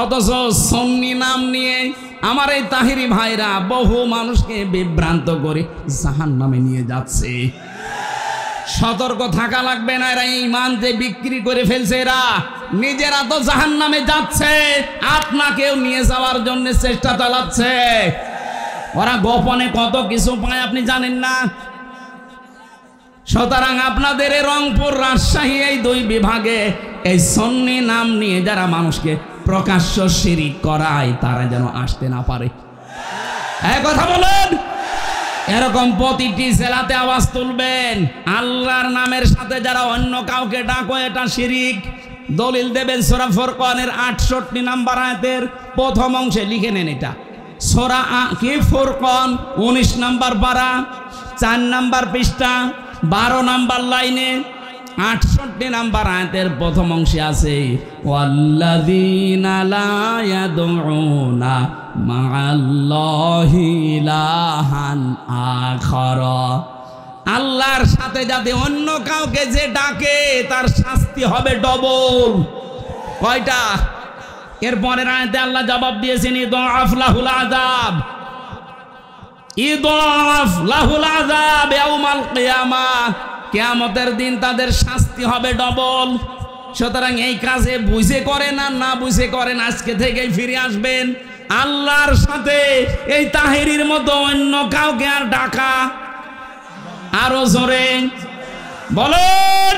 অথচ সুন্নি নাম নিয়ে আমার এই তাহিরি ভাইরা বহু মানুষকে বিভ্রান্ত করে জাহান্নামে নিয়ে যাচ্ছে। সতর্ক থাকা লাগবে না, এরা ঈমান যে বিক্রি করে ফেলছে, এরা নিজেরা তো জাহান্নামে যাচ্ছে, আপনাকেও নিয়ে যাওয়ার জন্য চেষ্টা চালাচ্ছে। ওরা গোপনে কত কিছু পায় আপনি জানেন না। সুতরাং আপনাদের এই রংপুর রাজশাহী এই দুই বিভাগে এই সুন্নি নাম নিয়ে যারা মানুষকে প্রকাশ্য শিরিক করায় তারা যেন আসতে না পারে। এই কথা বলেন। এরকম প্রতিটি জেলাতে আওয়াজ তুলবেন, আল্লাহর নামের সাথে যারা অন্য কাউকে ডাকো এটা শিরিক। দলিল দেবেন সূরা ফুরকানের 68 নম্বর আয়াতের প্রথম অংশে, লিখে নেন এটা। সূরা কি ফুরকান 19 নম্বর পারা 4 নম্বর পৃষ্ঠা 12 নম্বর লাইনে 68 নম্বর আয়াতের প্রথম অংশে আছে, ওয়াল্লাযীনা লা ইয়াদউনা মা'আল্লাহি ইলাহান আখার। আল্লাহর সাথে যাতে অন্য কাউকে যে ডাকে তার শাস্তি হবে ডবল। কয়টা? এরপরের আয়াতে আল্লাহ জবাব দিয়েছেন, ইদাফ লাহুল আযাব, ইদাফ লাহুল আযাব ইয়াউমাল কিয়ামাহ, কিয়ামতের দিন তাদের শাস্তি হবে ডবল। সুতরাং এই কাজে বুঝে করেন আর না বুঝে করেন, আজকে থেকেই ফিরে আসবেন। আল্লাহর সাথে এই তাহেরির মতো অন্য কাউকে আর ডাকা, আরো জোরে বলেন।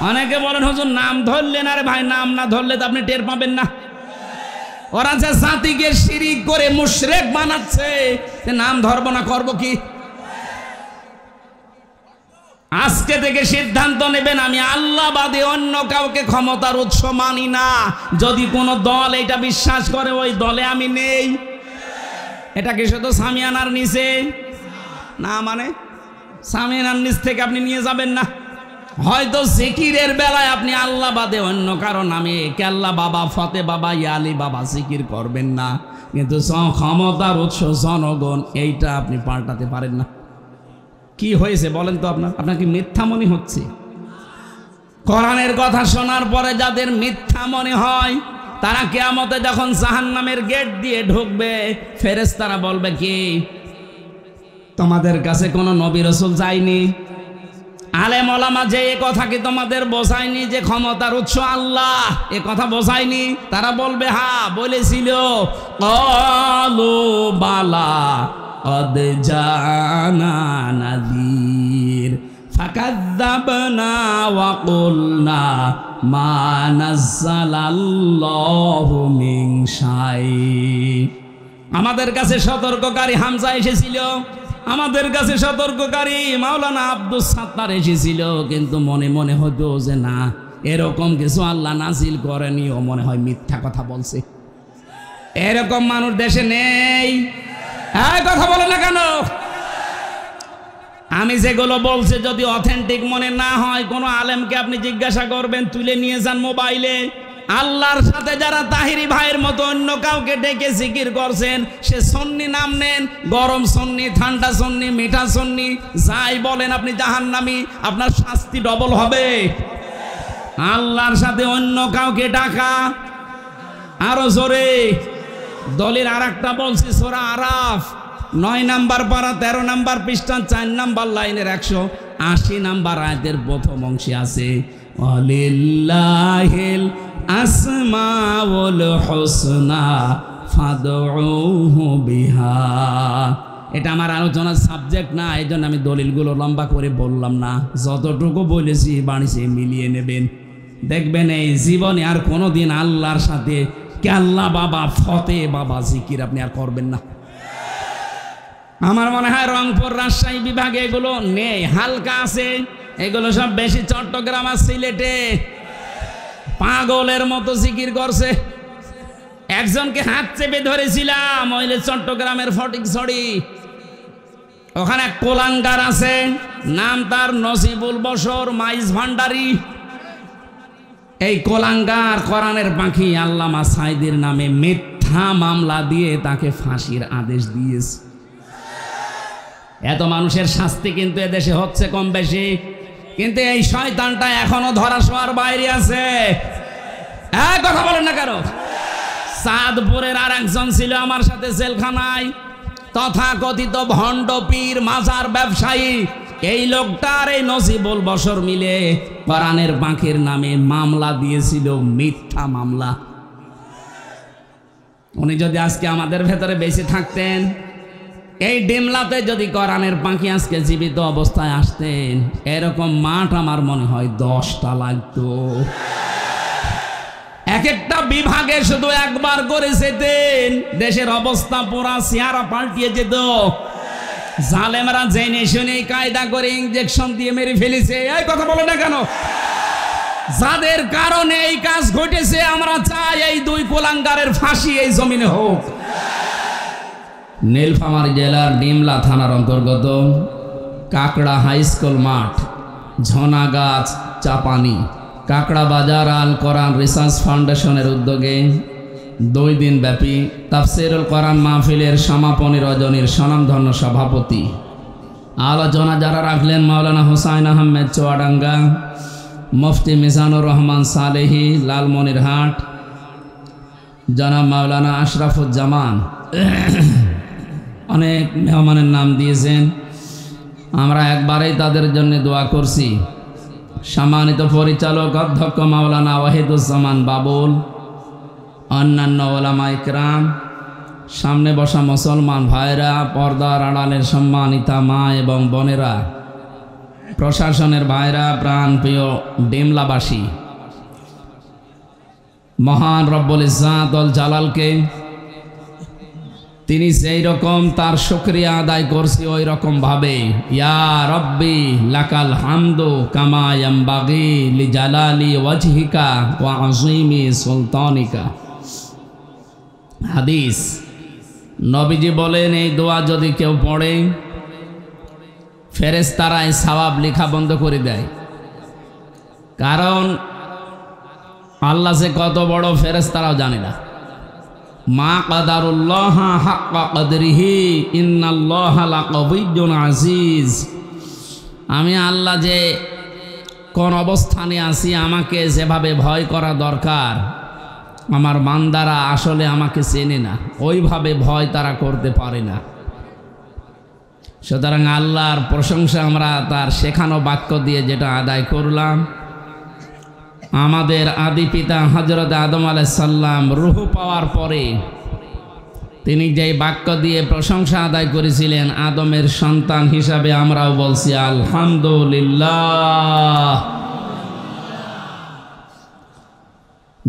অনেকে বলেন হুজুর নাম ধরলেন, আরে ভাই নাম না ধরলে তো আপনি টের পাবেন না। ওরা যে জাতিকে শিরিক করে মুশরিক বানাচ্ছে, নাম ধরবো না করবো কি? আজকে থেকে সিদ্ধান্ত নেবেন, আমি আল্লাহ বাদে অন্য কাউকে ক্ষমতার উৎস মানি না। যদি কোনো দল এটা বিশ্বাস করে ওই দলে আমি নেই। এটা কি শুধু সামিয়ানার নিচে না, মানে সামিয়ানার নিচ থেকে আপনি নিয়ে যাবেন না। হয়তো জিকিরের বেলায় আপনি আল্লাহ বাদে অন্য কারো নামে কেল্লা বাবা, ফতে বাবা, ইয়ালি বাবা জিকির করবেন না, কিন্তু ক্ষমতার উৎস জনগণ এইটা আপনি পাল্টাতে পারেন না। কি হয়েছে বলেন তো? আপনার কি মিথ্যা মনে হচ্ছে? কোরআনের কথা শোনার পরে যাদের মিথ্যা মনে হয় তারা কিয়ামতে যখন জাহান্নামের গেট দিয়ে ঢুকবে, ফেরেশতারা বলবে কি, তোমাদের কাছে কোনো নবী রাসূল যায়নি? আলেম ওলামা যে এ কথা কি তোমাদের বোঝায়নি যে ক্ষমতার উৎস আল্লাহ? এ কথা বোঝায়নি? তারা বলবে হ্যাঁ বলেছিল। ক্বালু বালা قد جاءنا نذير فكذبنا وقلنا ما نزل الله من شيء। আমাদের কাছে সতর্ককারী হামজা এসেছিল, আমাদের কাছে সতর্ককারী মাওলানা আব্দুস সাত্তার এসেছিল, কিন্তু মনে মনে হতো যে না, এরকম কিছু আল্লাহ নাজিল করেনি, ও মনে হয় মিথ্যা কথা বলছে। এরকম মানুষ দেশে নেই। কথা বলে না কেন? আমি যেগুলো বলছি যদি অথেন্টিক মনে না হয়, কোনো আলেমকে আপনি জিজ্ঞাসা করবেন, তুলে নিয়ে যান মোবাইলে। আল্লাহর সাথে যারা তাহিরি ভাইয়ের মতো অন্য কাউকে ডেকে জিকির করছেন, সে সুন্নি নাম নেন, গরম সুন্নি, ঠান্ডা সুন্নি, মিঠা সুন্নি, যাই বলেন আপনি জাহান্নামী, আপনার শাস্তি ডবল হবে। আল্লাহর সাথে অন্য কাউকে ডাকা, আরো জোরে দলিল আর একটা বলছি, সূরা আরাফ 9 নম্বর পারা 13 নম্বর পৃষ্ঠা 4 নম্বর লাইনের 180 নম্বর আয়াতের প্রথম অংশে আছে, ওয়ালিল্লাহিল আসমাউল হুসনা ফাদউহু বিহা। এটা আমার আলোচনার সাবজেক্ট না, এই জন্য আমি দলিলগুলো লম্বা করে বললাম না। যতটুকু বলেছি বাণীতে মিলিয়ে নেবেন, দেখবেন এই জীবনে আর কোনোদিন আল্লাহর সাথে আল্লাহ বাবা, ফতে বাবা জিকির আপনি আর করবেন না। আমার মনে হয় রংপুর রাজশাহী বিভাগে এগুলো নেই, হালকা আছে। এগুলো সব বেশি চট্টগ্রাম আর সিলেটে পাগলের মতো জিকির করছে। একজনকে হাত চেপে ধরেছিলাম, ওইলে চট্টগ্রামের ফটিকছড়ি, ওখানে এক কোলাঙ্গার আছে, নাম তার নসিবুল বশর মাইজ ভান্ডারি। এই কোলাঙ্গার কোরআনের পাখি আল্লামা সাইদির নামে মিথ্যা মামলা দিয়ে তাকে ফাঁসির আদেশ দিয়েছে। এত মানুষের শাস্তি কিন্তু এদেশে হচ্ছে কম বেশি, কিন্তু এই শয়তানটা এখনো ধরা ছোঁয়ার বাইরে আছে। কথা বলেন না কেন? চাঁদপুরের আর একজন ছিল আমার সাথে জেলখানায়, তথাকথিত ভণ্ড পীর মাজার ব্যবসায়ী। এই লোকটার এই নজিবুল বশর মিলে কোরআনের বাঁকের নামে মামলা দিয়েছিল, মিথ্যা মামলা। উনি যদি আজকে আমাদের ভেতরে বেঁচে থাকতেন, এই ডিমলাতে যদি কোরআনের বাঁকি আজকে জীবিত অবস্থায় আসতেন, এরকম মাঠ আমার মনে হয় 10টা লাগতো। এক একটা বিভাগে শুধু একবার করে যেতেন, দেশের অবস্থা পুরা চেহারা পাল্টিয়ে যেত। জালেমরা জেনে শুনে কায়দা করে ইনজেকশন দিয়ে মেরে ফেলেছে। এই কথা বলে না কেন? যাদের কারণে এই কাজ ঘটেছে, আমরা চাই এই 2 কুলাঙ্গারের ফাঁসি এই জমিনে হোক। নীলফামারী জেলার ডিমলা থানার অন্তর্গত কাকড়া হাই স্কুল মাঠ, ঝনাগাছ, চাপানি, কাকড়া বাজার আল কোরআন রিসার্চ ফাউন্ডেশনের উদ্যোগে 2 দিন ব্যাপী তাফসিরুল কোরআন মাহফিলের সমাপনী রজনীর স্বনামধন্য সভাপতি, আলোচনা যারা রাখলেন মাওলানা হুসাইন আহমেদ চুয়াডাঙ্গা, মুফতি মিজানুর রহমান সালেহি লালমনিরহাট, জনাব মাওলানা আশরাফুজ্জামান, অনেক মেহমানের নাম দিয়েছেন। আমরা একবারেই তাদের জন্য দোয়া করছি। সম্মানিত পরিচালক অধ্যক্ষ মাওলানা ওয়াহিদুজ্জামান বাবুল, অন্যান্য ওলামা ইকরাম, সামনে বসা মুসলমান ভাইরা, পর্দার আড়ালের সম্মানিতা মা এবং বোনেরা, প্রশাসনের ভাইরা, প্রাণপ্রিয় ডিমলাবাসী, মহান রব্বুল ইজ্জাত ওয়াল জালালকে তিনি যেই রকম তার শুকরিয়া আদায় করছি, ওই রকম ভাবে ইয়া রব্বি লাকাল হামদু কামা ইয়ামবাগি লিজালালি ওয়াজহিকা ওয়া আযীমি সুলতানিকা। হাদিস, নবীজি বলেন এই দোয়া যদি কেউ পড়ে, ফেরেশতারা এই সওয়াব লেখা বন্ধ করে দেয়। কারণ আল্লাহ যে কত বড় ফেরেশতারাও জানে না। মা কাদারুল্লাহ হাক্কা কদরিহি ইন্নাল্লাহা লাকাবিয়্যুন আজিজ। আমি আল্লাহ যে কোন অবস্থানে আছি, আমাকে যেভাবে ভয় করা দরকার, আমার বান্দারা আসলে আমাকে চেনে না, ওইভাবে ভয় তারা করতে পারে না। সুতরাং আল্লাহর প্রশংসা আমরা তার শেখানো বাক্য দিয়ে যেটা আদায় করলাম, আমাদের আদি পিতা হযরত আদম আলাইহিস সালাম রূহ পাওয়ার পরে তিনি যেই বাক্য দিয়ে প্রশংসা আদায় করেছিলেন, আদমের সন্তান হিসাবে আমরাও বলছি আলহামদুলিল্লাহ।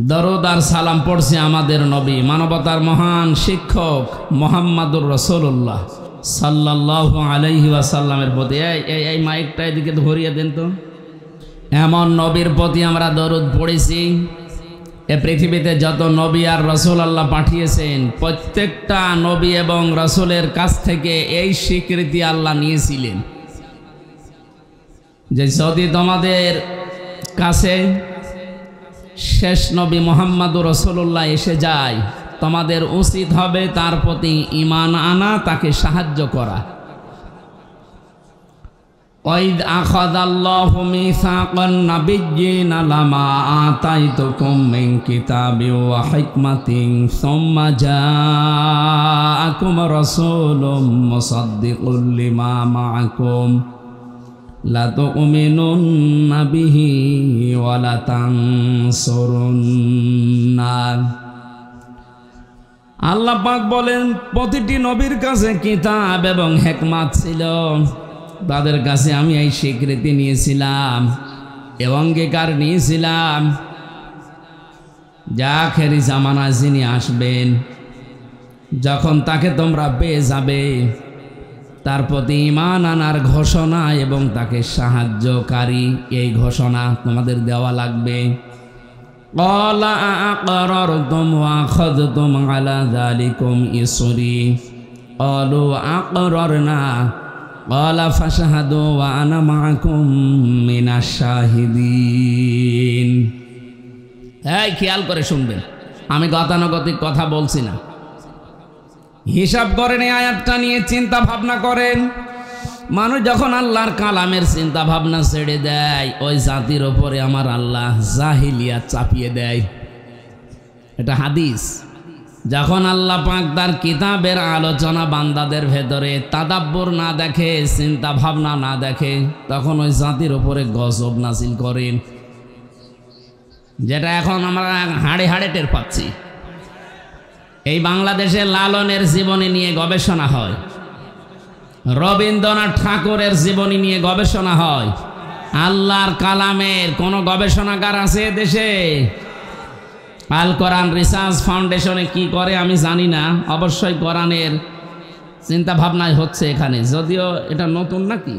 দরুদ আর সালাম পড়ছি আমাদের নবী, মানবতার মহান শিক্ষক মুহাম্মদুর রাসূলুল্লাহ সাল্লাল্লাহু আলাইহি ওয়াসাল্লামের প্রতি। এই মাইকটা এদিকে ধরিয়ে দেন তো। এমন নবীর প্রতি আমরা দরুদ পড়েছি। এ পৃথিবীতে যত নবী আর রাসূল আল্লাহ পাঠিয়েছেন, প্রত্যেকটা নবী এবং রাসূলের কাছ থেকে এই স্বীকৃতি আল্লাহ নিয়েছিলেন যে যদি তোমাদের কাছে শেষ নবী মুহাম্মদুর রাসূলুল্লাহ এসে যায়, তোমাদের উচিত হবে তার প্রতি ঈমান আনা, তাকে সাহায্য করা। ওয়াইদ আখাযাল্লাহু মিসাকান নাবিয়্যিনা লামা আতাইতুকুম মিন কিতাবিন ওয়া হিকমাতিন সুম্মা জাআকুম রাসূলুম মুসাদ্দিকুল লিমা মাআকুম লা তু'মিনুন্না বিহি ওয়া লা তানসুরুন্না। আল্লাহ পাক বলেন, প্রতিটি নবীর কাছে কিতাব এবং হিকমত ছিল, তাদের কাছে আমি এই স্বীকৃতি নিয়েছিলাম এবং অঙ্গীকার নিয়েছিলাম যা আখেরি জামানায় যিনি আসবেন, যখন তাকে তোমরা পেয়ে যাবে, তার প্রতি ঈমান আনার ঘোষণা এবং তাকে সাহায্যকারী, এই ঘোষণা তোমাদের দেওয়া লাগবে। ক্বালা আ'আকরারতুম ওয়া আখাযতুম আলা যালিকুম ইসরি ক্বালু আকরারনা ক্বালা ফাশহাদু ওয়া আনা মা'আকুম মিনাশ শাহিদিন। এই খেয়াল করে শুনবেন, আমি গতানুগতিক কথা বলছি না। হিসাব করেন, এই আয়াতটা নিয়ে চিন্তা ভাবনা করেন। মানুষ যখন আল্লাহর কালামের চিন্তা ভাবনা ছেড়ে দেয়, ওই জাতির ওপরে আমার আল্লাহ জাহিলিয়াত চাপিয়ে দেয়। এটা হাদিস। যখন আল্লাহ পাক তার কিতাবের আলোচনা বান্দাদের ভেতরে তাদাব্বুর না দেখে, চিন্তা ভাবনা না দেখে, তখন ওই জাতির উপরে গজব নাজিল করেন, যেটা এখন আমরা হাড়ে হাড়ে টের পাচ্ছি। এই বাংলাদেশে লালনের জীবনী নিয়ে গবেষণা হয়, রবীন্দ্রনাথ ঠাকুরের জীবনী নিয়ে গবেষণা হয়। আল্লাহর কালামের কোনো গবেষণাগার আছে দেশে? আল কোরআন রিসার্চ ফাউন্ডেশনে কি করে আমি জানি না, অবশ্যই কোরআনের চিন্তা ভাবনায় হচ্ছে এখানে, যদিও এটা নতুন নাকি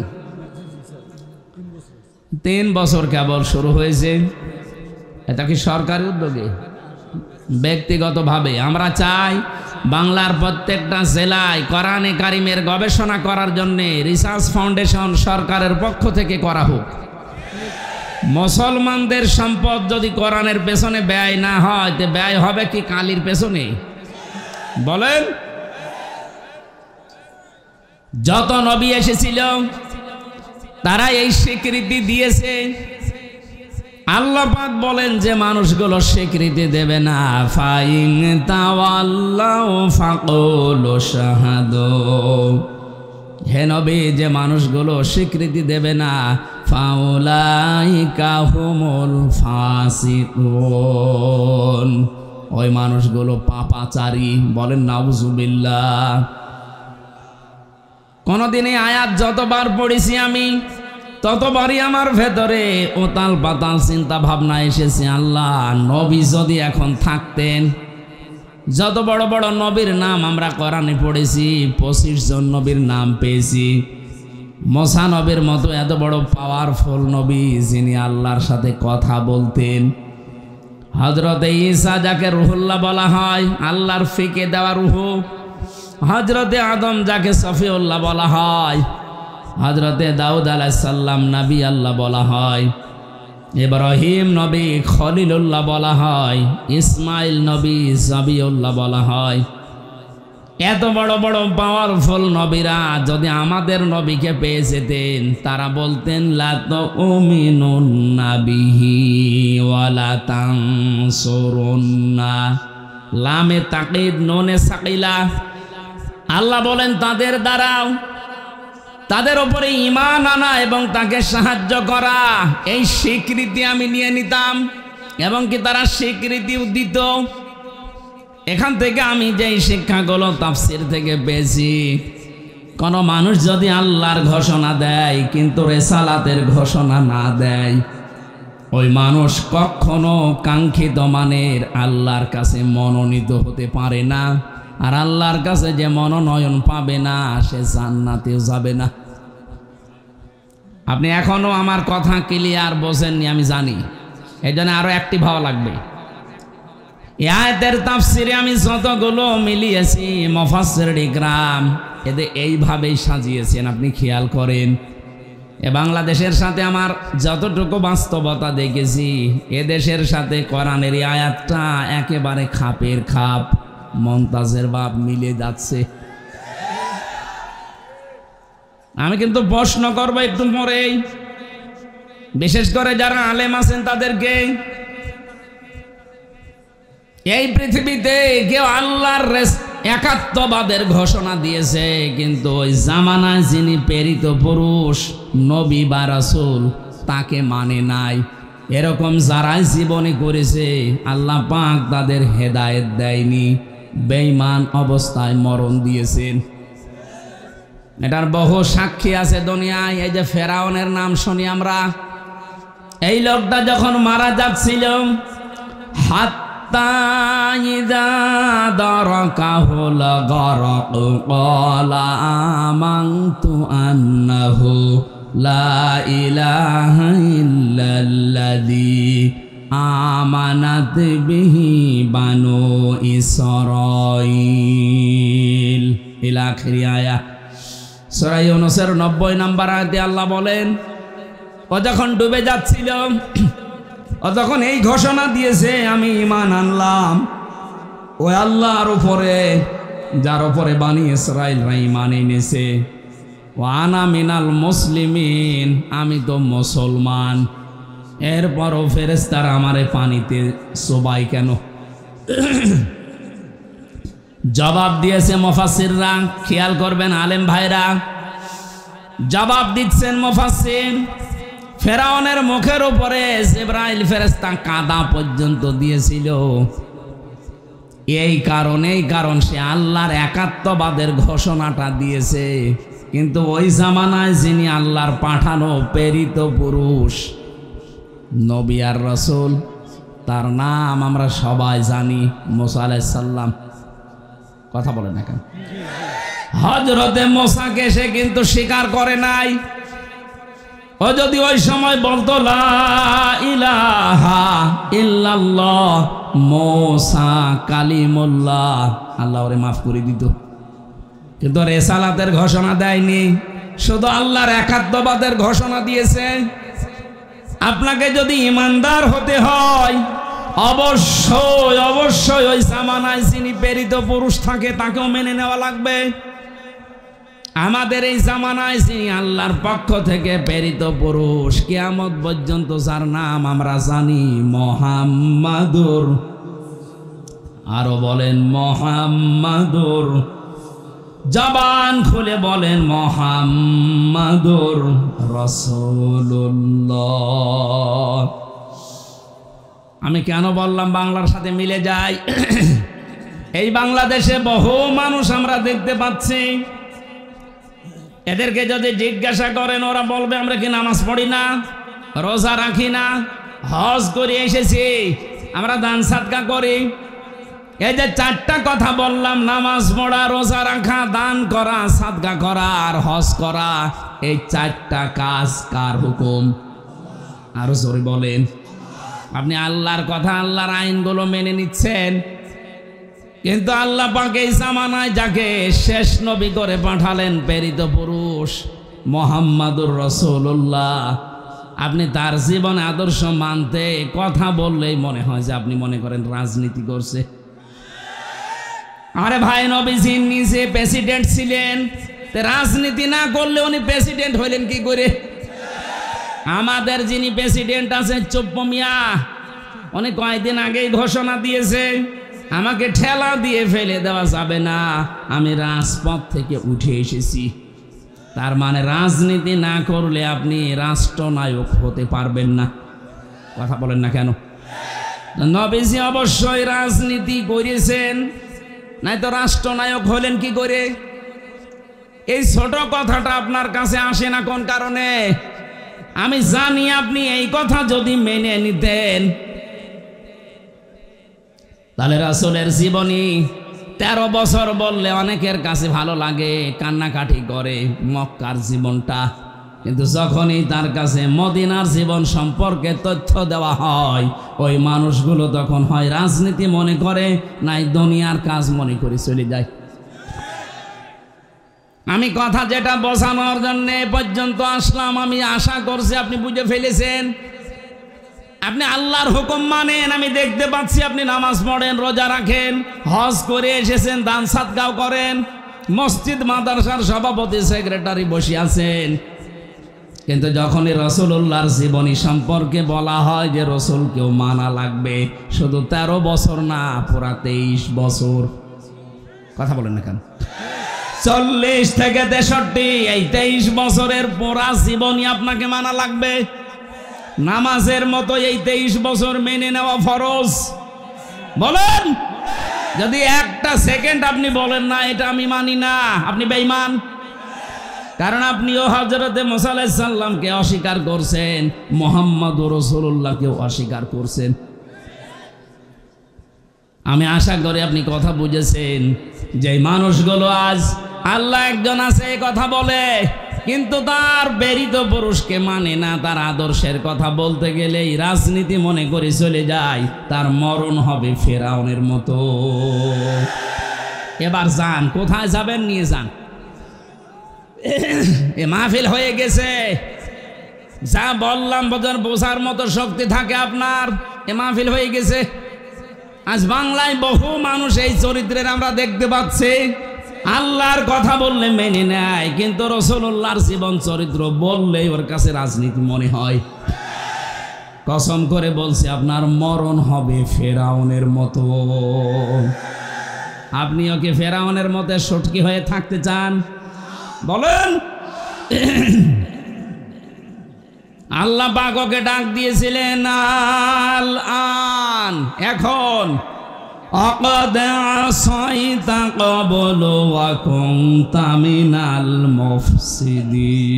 3 বছর কেবল শুরু হয়েছে। এটা কি সরকারি উদ্যোগে? ব্যক্তিগতভাবে আমরা চাই বাংলার প্রত্যেকটা জেলায় কোরআনে কারিমের গবেষণা করার জন্য রিসার্চ ফাউন্ডেশন সরকারের পক্ষ থেকে করা হোক। মুসলমানদের সম্পদ যদি কোরআনের পেছনে ব্যয় না হয়, তে ব্যয় হবে কি কালির পেছনে? বলেন। যত নবী এসেছিল তারা এই স্বীকৃতি দিয়েছে। আল্লাহ পাক বলেন যে মানুষগুলো স্বীকৃতি দেবে না, ফাইন তাওয়াল্লাউ ফাকুলু শাহাদু, হে নবী যে মানুষগুলো স্বীকৃতি দেবে না, ফাউলাইকা হুমুল ফাসিকুন, ওই মানুষগুলো পাপাচারী। বলেন নাউজুবিল্লাহ। কোনদিনই আয়াত যতবার পড়েছি আমি, ততবারই আমার ভেতরে ওতাল পাতাল চিন্তা ভাবনা এসেছে, আল্লাহ নবী যদি এখন থাকতেন, যত বড় বড় নবীর নাম আমরা কোরআনে পড়েছি, 25 জন নবীর নাম পেয়েছি। মুসা নবীর মতো এত বড় পাওয়ারফুল নবী, যিনি আল্লাহর সাথে কথা বলতেন। হযরতে ঈসা যাকে রুহুল্লাহ বলা হয়, আল্লাহর ফিকে দেওয়া রুহ। হযরতে আদম যাকে সফিউল্লাহ বলা হয়, হযরতে দাউদ আলাইহিস সালাম নবী আল্লাহ বলা হয়, ইব্রাহিম নবী খলিলুল্লাহ বলা হয়, ইসমাইল নবী জাবিউল্লাহ বলা হয়। এত বড় বড় পাওয়ারফুল নবীরা যদি আমাদের নবীকে পেয়ে যেতেন, তারা বলতেন লা তুমিনুন্না বিহি ওয়ালা তানসুরুন্না, লামে তাকিদ নুনে সাকিলা। আল্লাহ বলেন তাদের দ্বারাও তাদের উপরে ঈমান আনা এবং তাকে সাহায্য করা, এই স্বীকৃতি আমি নিয়ে নিতাম এবং কি তারা স্বীকৃতিও দিত। এখান থেকে আমি যেই শিক্ষাগুলো তাফসীর থেকে পেয়েছি, কোনো মানুষ যদি আল্লাহর ঘোষণা দেয় কিন্তু রেসালাতের ঘোষণা না দেয়, ওই মানুষ কখনো কাঙ্ক্ষিত মানের আল্লাহর কাছে মনোনীত হতে পারে না। আর আল্লাহর কাছে যে মনোনয়ন পাবে না, সে জান্নাতেও যাবে না। আপনি এখনো আমার কথা ক্লিয়ার বোঝেননি আমি জানি, এই জন্য আরো অ্যাক্টিভ হওয়া লাগবে। এই আয়াতের তাফসীরে আমি যতগুলো মিলিয়েছি, মুফাসসির ইকরাম এদের এইভাবেই সাজিয়েছেন, আপনি খেয়াল করেন। এ বাংলাদেশের সাথে আমার যতটুকু বাস্তবতা দেখেছি, এ দেশের সাথে কোরআনের এই আয়াতটা একেবারে খাপের খাপ, মমতাজের বাপ মিলে যাচ্ছে। আমি কিন্তু প্রশ্ন করবো একটু পরেই, বিশেষ করে যারা আলেম আছেন তাদেরকে। এই পৃথিবীতে কেউ আল্লাহর একাত্মবাদের ঘোষণা দিয়েছে, কিন্তু ওই জামানায় যিনি প্রেরিত পুরুষ নবী বা রাসূল তাকে মানে নাই। এরকম যারাই জীবনে করেছে, আল্লাহ পাক তাদের হেদায়েত দেয়নি, বেঈমান অবস্থায় মরণ দিয়েছেন। এটার বহু সাক্ষী আছে দুনিয়ায়। এই যে ফেরাউনের নাম শুনি আমরা, এই লোকটা যখন মারা যাচ্ছিল, হাত্তা ইযা দারাকাহুল গরক ক্বালা আমানতু আন্নাহু লা ইলাহা ইল্লাল্লাযী আমানাত বিহি বানু ইসরাঈল ইলা আখির আয়াত। সূরা ইউনূসের 90 নম্বর আয়াতে আল্লাহ বলেন, ও যখন ডুবে যাচ্ছিল, ও তখন এই ঘোষণা দিয়েছে, আমি ঈমান আনলাম ওই আল্লাহর উপরে যার উপরে বানি ইসরাঈলরা ঈমান এনেছে। ওয়া আনা মিনাল মুসলিমিন, আমি তো মুসলমান। এরপরও ফেরেশতারা আমারে পানিতে চোবাই কেন? জবাব দিয়েছে মুফাসসিররা, খেয়াল করবেন আলেম ভাইরা, জবাব দিচ্ছেন মুফাসসির। ফেরাউনের মুখের উপরে জিবরাইল ফেরেশতা কাদা পর্যন্ত দিয়েছিল। এই কারণ সে আল্লাহর একাত্মবাদের ঘোষণাটা দিয়েছে। কিন্তু ওই জামানায় যিনি আল্লাহর পাঠানো প্রেরিত পুরুষ নবী আর রাসূল, তার নাম আমরা সবাই জানি, মুসা আলাইহিস সালাম। কথা বলেন না কেন? হযরতে মুসাকে সে কিন্তু স্বীকার করে নাই। ও যদি ওই সময় বলতো লা ইলাহা ইল্লাল্লাহ মুসা কালিমুল্লাহ, আল্লাহ ওরে মাফ করে দিত। কিন্তু রিসালাতের ঘোষণা দেয়নি, শুধু আল্লাহর একাত্মবাদের ঘোষণা দিয়েছে। আপনাকে যদি ইমানদার হতে হয়, অবশ্যই অবশ্যই ওই জামানায় যিনি প্রেরিত পুরুষ থাকে তাকেও মেনে নেওয়া লাগবে। আমাদের এই জামানায় যিনি আল্লাহর পক্ষ থেকে প্রেরিত পুরুষ, কিয়ামত পর্যন্ত যার নাম আমরা জানি, মুহাম্মাদুর, আরো বলেন মুহাম্মাদুর, জবান খুলে বলেন মুহাম্মাদুর রাসূলুল্লাহ। আমি কেন বললাম বাংলার সাথে মিলে যায়? এই বাংলাদেশে বহু মানুষ আমরা দেখতে পাচ্ছি, এদেরকে যদি জিজ্ঞাসা করেন ওরা বলবে আমরা কি নামাজ পড়ি না, রোজা রাখি না, হজ করে এসেছি, আমরা দান সাদকা করি। এই যে চারটা কথা বললাম, নামাজ পড়া, রোজা রাখা, দান করা, সাদকা করা আর হজ করা, এই চারটা কাজ কার হুকুম? আরো জোরে বলেন। আপনি আল্লাহর কথা, আল্লাহর আইনগুলো মেনে নিচ্ছেন, কিন্তু আল্লাহ পাক এই জামানায় যাকে শেষ নবী করে পাঠালেন, প্রেরিত পুরুষ মুহাম্মাদুর রাসূলুল্লাহ, আপনি তার জীবন আদর্শ মানতে কথা বললেই মনে হয় যে আপনি মনে করেন রাজনীতি করছে। আরে ভাই, নবীজি নিজে প্রেসিডেন্ট ছিলেন, রাজনীতি না করলে উনি প্রেসিডেন্ট হইলেন কি করে? আমাদের যিনি প্রেসিডেন্ট আছেন চুপ্পু মিয়া, উনি কয়েকদিন আগেই ঘোষণা দিয়েছে আমাকে ঠেলা দিয়ে ফেলে দেওয়া যাবে না, আমি রাজপথ থেকে উঠে এসেছি। তার মানে রাজনীতি না করলে আপনি রাষ্ট্রনায়ক হতে পারবেন না। কথা বলেন না কেন? নবীজি অবশ্যই রাজনীতি করেছেন, নাই তো রাষ্ট্রনায়ক হলেন কি করে? এই ছোট কথাটা আপনার কাছে আসে না কোন কারণে? আমি জানি আপনি এই কথা যদি মেনে নিতেন, তাহলে রাসূলের জীবনী 13 বছর বললে অনেকের কাছে ভালো লাগে, কান্নাকাটি করে মক্কার জীবনটা। কিন্তু যখনই তার কাছে মদিনার জীবন সম্পর্কে তথ্য দেওয়া হয়, ওই মানুষগুলো তখন হয় রাজনীতি মনে করে, নাই দুনিয়ার কাজ মনে করে চলে যায়। আমি কথা যেটা বোঝানোর জন্য পর্যন্ত আসলাম, আমি আশা করছি আপনি বুঝে ফেলেছেন। আপনি আল্লাহর হুকুম মানেন, আমি দেখতে পাচ্ছি আপনি নামাজ পড়েন, রোজা রাখেন, হজ করে এসেছেন, দান সাদকাও করেন, মসজিদ মাদ্রাসার সভাপতি সেক্রেটারি বসে আছেন। কিন্তু যখনই রাসূলুল্লাহর জীবনী সম্পর্কে বলা হয় যে রাসূলকেও মানা লাগবে, শুধু 13 বছর না, পুরা 23 বছর। কথা বলেন না কেন? 40 থেকে 63, এই 23 বছরের পুরা জীবনী আপনাকে মানা লাগবে। নামাজের মতো এই 23 বছর মেনে নেওয়া ফরজ। বলেন, যদি একটা সেকেন্ড আপনি বলেন না এটা আমি মানি না, আপনি বেঈমান। কারণ আপনিও হযরতে মুসা আলাইহিস সালামকে অস্বীকার করছেন, মুহাম্মদুর রাসূলুল্লাহকেও অস্বীকার করছেন। আমি আশা করি আপনি কথা বুঝেছেন যে মানুষগুলো আজ আল্লাহ একজন আছে এই কথা বলে, কিন্তু তার প্রেরিত পুরুষকে মানে না, তার আদর্শের কথা বলতে গেলেই রাজনীতি মনে করে চলে যায়, তার মরণ হবে ফেরাউনের মতো। এবার যান, কোথায় যাবেন নিয়ে যান। এ মাহফিল হয়ে গেছে, যা বললাম বোঝার মতো শক্তি থাকে আপনার, এ মাহফিল হয়ে গেছে। আজ বাংলায় বহু মানুষ এই চরিত্রের আমরা দেখতে পাচ্ছি, আল্লাহর কথা বললে মেনে নেয়, কিন্তু রাসূলুল্লাহর জীবন চরিত্র বললেই ওর কাছে রাজনীতি মনে হয়। কসম করে বলছি আপনার মরণ হবে ফেরাউনের মতো। আপনি ওকে ফেরাউনের মতো সটকি হয়ে থাকতে চান? বলেন। আল্লাহ পাক ওকে ডাক দিয়েছিলেন আল আন, এখন অকদ আসাইতা ক্বাবলু ওয়া কুনতা মিনাল মুফসিদিন।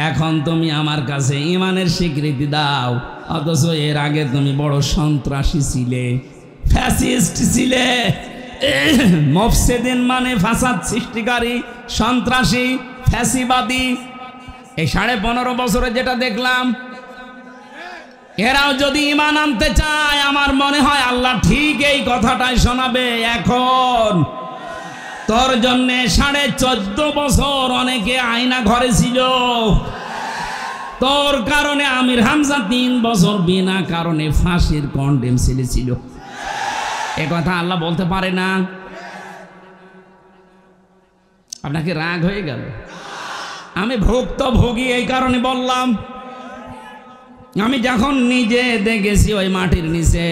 এখন তুমি আমার কাছে ঈমানের স্বীকৃতি দাও, অথচ এর আগে তুমি বড় সন্ত্রাসী ছিলে, ফ্যাসিস্ট ছিলে। মুফসিদিন মানে ফাসাদ সৃষ্টিকারী, সন্ত্রাসী, ফ্যাসিবাদী। এই 15.5 বছরে যেটা দেখলাম, এরাও যদি ঈমান আনতে চায়, আমার মনে হয় আল্লাহ ঠিক এই কথাটাই শোনাবে। এখন তোর জন্য 14.5 বছর অনেকে আয়না ঘরে ছিল, তোর কারণে আমির হামজা 3 বছর বিনা কারণে ফাঁসির কন্ডেম সেলে ছিল। এ কথা আল্লাহ বলতে পারে না? আপনাকে রাগ হয়ে গেল? আমি ভুক্তভোগী, এই কারণে বললাম। আমি যখন নিজে দেখেছি ওই মাটির নিচে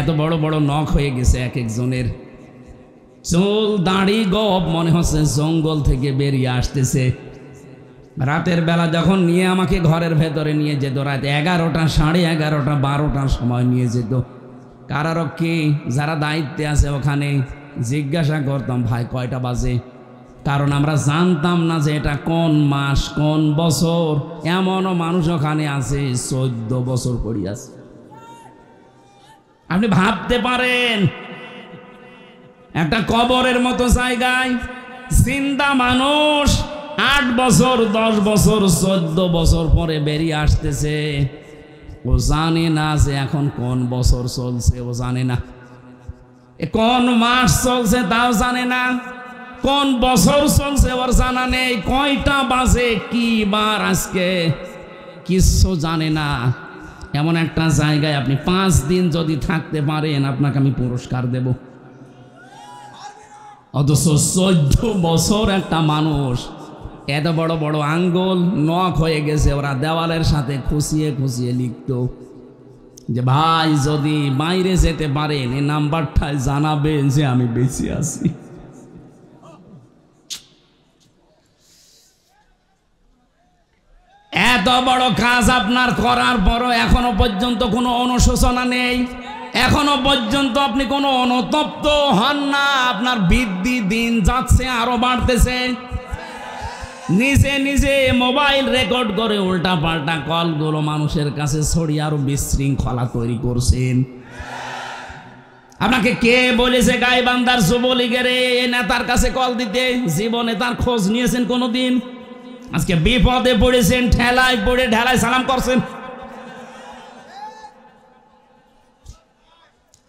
এত বড় বড় নখ হয়ে গেছে এক একজনের, চুল দাড়ি গোপ মনে হচ্ছে জঙ্গল থেকে বেরিয়ে আসতেছে। রাতের বেলা যখন নিয়ে আমাকে ঘরের ভেতরে নিয়ে যেত, রাত 11টা, 11:30, 12টার সময় নিয়ে যেত, কারারক্ষী যারা দায়িত্বে আছে ওখানে জিজ্ঞাসা করতাম, ভাই কয়টা বাজে? কারণ আমরা জানতাম না যে এটা কোন মাস কোন বছর। এমনও মানুষ ওখানে আছে 14 বছর পড়ে আছে। আপনি ভাবতে পারেন একটা কবরের মতো জায়গায় জিন্দা মানুষ 8 বছর, 10 বছর, 14 বছর পরে বেরিয়ে আসতেছে। ও জানে না যে এখন কোন বছর চলছে, ও জানে না কোন মাস চলছে, তাও জানে না কোন বছর চলছে, ওর জানা নেই কয়টা বাজে, কি বার আজকে, কিচ্ছু জানে না। এমন একটা জায়গায় আপনি 5 দিন যদি থাকতে পারেন, আপনাকে আমি পুরস্কার দেব। অথচ 14 বছর একটা মানুষ, এত বড় বড় আঙ্গুল নখ হয়ে গেছে, ওরা দেওয়ালের সাথে খুশিয়ে খুশিয়ে লিখত যে ভাই যদি বাইরে যেতে পারেন এই নাম্বারটায় জানাবেন যে আমি বেঁচে আছি। এত বড় কাজ আপনার করার পরও এখনো পর্যন্ত কোনো অনুশোচনা নেই, এখনো পর্যন্ত আপনি কোনো অনুতপ্ত হন না। আপনার বৃদ্ধি দিন যাচ্ছে, আরো বাড়তেছে। নিজে নিজে মোবাইল রেকর্ড করে উল্টা পাল্টা কলগুলো মানুষের কাছে ছড়িয়ে আরো বিশৃঙ্খলা তৈরি করছেন। আপনাকে কে বলেছে গাইবান্ধার যুবলীগের নেতার কাছে কল দিতে? জীবনে তার খোঁজ নিয়েছেন কোনোদিন? আজকে বিপদে পড়েছেন, ঠেলায় পড়ে ঢেলায় সালাম করছেন।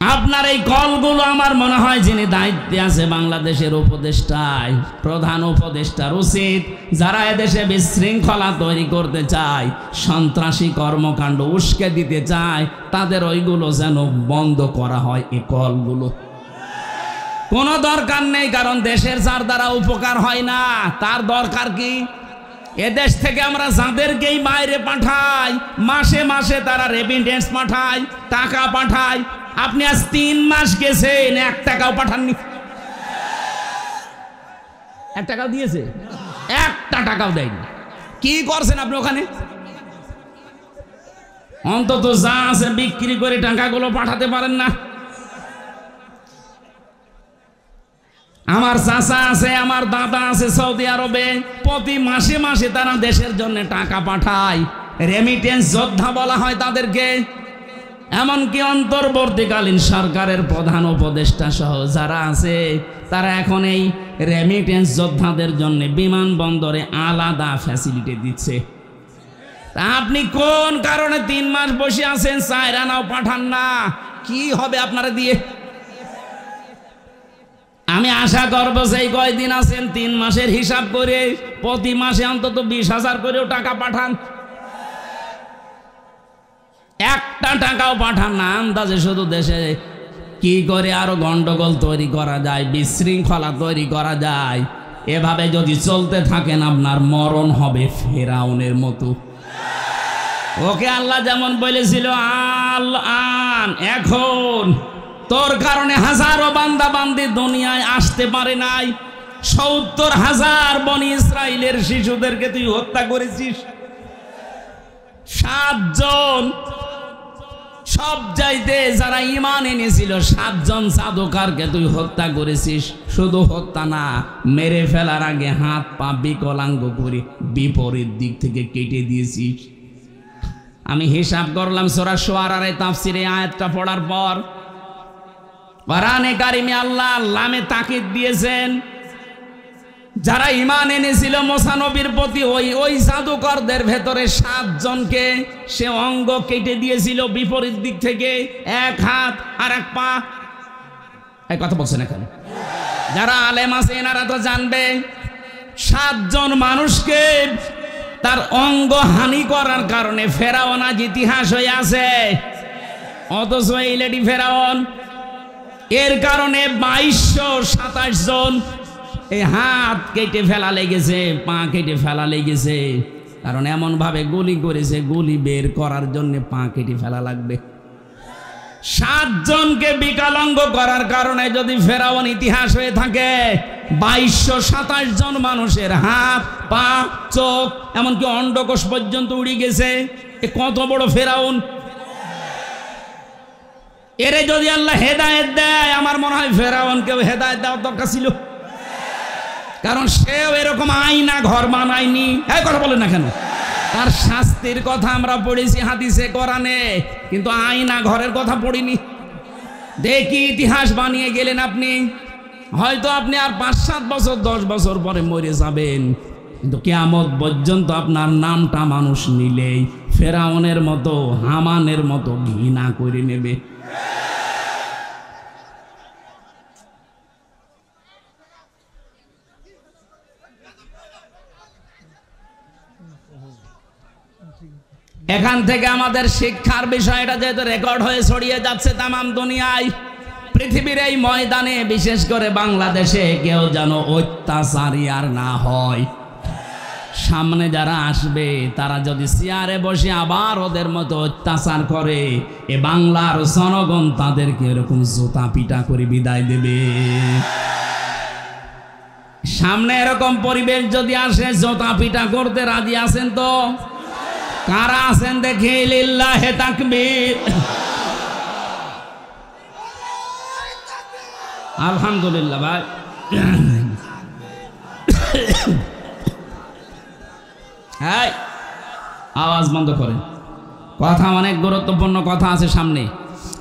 আপনার এই কলগুলো আমার মনে হয় যিনি দায়িত্বে আছে বাংলাদেশের উপদেষ্টায়, প্রধান উপদেষ্টার উচিত, যারা এদেশে বিশৃঙ্খলা তৈরি করতে চায়, সন্ত্রাসী কর্মকাণ্ড উস্কে দিতে চায়, তাদের ওইগুলো যেন বন্ধ করা হয়। এই কলগুলো কোনো দরকার নেই, কারণ দেশের যার দ্বারা উপকার হয় না তার দরকার কি? এদেশ থেকে আমরা যাদেরকেই বাইরে পাঠাই, মাসে মাসে তারা রেমিটেন্স পাঠায়, টাকা পাঠায়। আপনি আজ 3 মাস গেছেন, 1 টাকাও পাঠাননি। 1 টাকাও দিয়েছে? 1টা টাকাও দেয়নি। কি করছেন আপনি ওখানে? অন্তত যা আছে বিক্রি করে টাকাগুলো পাঠাতে পারেন না? আমার চাচা আছে, আমার দাদা আছে সৌদি আরবে, প্রতি মাসে মাসে তারা দেশের জন্য টাকা পাঠায়। রেমিটেন্স যোদ্ধা বলা হয় তাদেরকে। এমনকি অন্তর্বর্তীকালীন সরকারের প্রধান উপদেষ্টা সহ যারা আছে, তারা এখন এই রেমিটেন্স যোদ্ধাদের জন্য বিমানবন্দরে আলাদা ফ্যাসিলিটি দিচ্ছে। তা আপনি কোন কারণে 3 মাস বসে আছেন, 4 আনাও পাঠান না? কি হবে আপনারা দিয়ে? আমি আশা করবো সেই কয়দিন আছেন 3 মাসের হিসাব করে প্রতি মাসে অন্তত 20,000 করেও টাকা পাঠান। 1টা টাকাও পাঠান না। আন্দাজে শুধু দেশে কি করে আরো গন্ডগোল তৈরি করা যায়, বিশৃঙ্খলা তৈরি করা যায়। এভাবে যদি চলতে থাকেন আপনার মরণ হবে ফেরাউনের মতো। ওকে আল্লাহ যেমন বলেছিল আল আন, এখন তোর কারণে হাজারো বান্দা বান্দি দুনিয়ায় আসতে পারে নাই। ৭০,০০০ বনি ইসরাইলের শিশুদেরকে তুই হত্যা করেছিস। ৭ জন সব চাইতে যারা ঈমান এনেছিল ৭ জন জাদুকরকে তুই হত্যা করেছিস। শুধু হত্যা না, মেরে ফেলার আগে হাত পা বিকলাঙ্গ করে বিপরীত দিক থেকে কেটে দিয়েছিস। আমি হিসাব করলাম সূরা শুআরার তাফসিরে আয়াতটা পড়ার পর কোরআনে কারিমে আল্লাহ লামে তাকিদ দিয়েছেন, যারা ঈমান এনেছিল মুসা নবীর প্রতি ওই জাদুকরদের ভেতরে ৭ জনকে সে অঙ্গ কেটে দিয়েছিল বিপরীত দিক থেকে, এক হাত আর এক পা। এই কথা বলছেন এখানে যারা আলেম আছে এনারা তো জানবে। ৭ জন মানুষকে তার অঙ্গ হানি করার কারণে ফেরাউন আজ ইতিহাস হয়ে আছে। অথচ এই লেডি ফেরাউন, এর কারণে ২২২৭ জন এই হাত কেটে ফেলা লেগেছে, পা কেটে ফেলা লেগেছে। কারণ এমন ভাবে গুলি করেছে, গুলি বের করার জন্য পা কেটে ফেলা লাগবে। ৭ জনকে বিকলাঙ্গ করার কারণে যদি ফেরাউন ইতিহাস হয়ে থাকে, ২২২৭ জন মানুষের হাত পা চোখ এমনকি অন্ডকোষ পর্যন্ত উড়ে গেছে। এ কত বড় ফেরাউন! এরে যদি আল্লাহ হেদায়েত দেয়, আমার মনে হয় ফেরাউনকেও হেদায়েত দেওয়ার দরকার ছিল। কারণ সেও এরকম আয়না ঘর বানায়নি। এই কথা বলেন না কেন? তার শাস্তির কথা আমরা পড়েছি হাদিসে কোরআনে, কিন্তু আয়না ঘরের কথা পড়িনি। দেখি ইতিহাস বানিয়ে গেলেন আপনি। হয়তো আপনি আর ৫-৭ বছর ১০ বছর পরে মরে যাবেন, কিন্তু কিয়ামত পর্যন্ত আপনার নামটা মানুষ নিলেই ফেরাউনের মতো হামানের মতো ঘৃণা করে নেবে। এখান থেকে আমাদের শিক্ষার বিষয়টা যেহেতু রেকর্ড হয়ে ছড়িয়ে যাচ্ছে তামাম দুনিয়ায়, পৃথিবীর এই ময়দানে, বিশেষ করে বাংলাদেশে কেউ যেন অত্যাচারী আর না হয়। সামনে যারা আসবে তারা যদি চেয়ারে বসে আবার ওদের মতো অত্যাচার করে, এ বাংলার জনগণ তাদেরকে এরকম জুতা পিটা করে বিদায় দেবে। সামনে এরকম পরিবেশ যদি আসে, জুতা পিটা করতে রাজি আছেন তো? কারা আছেন দেখি? লিল্লাহে তাকবীর। আলহামদুলিল্লাহ ভাই। হ্যাঁ, আওয়াজ বন্ধ করেন। কথা অনেক গুরুত্বপূর্ণ কথা আছে সামনে।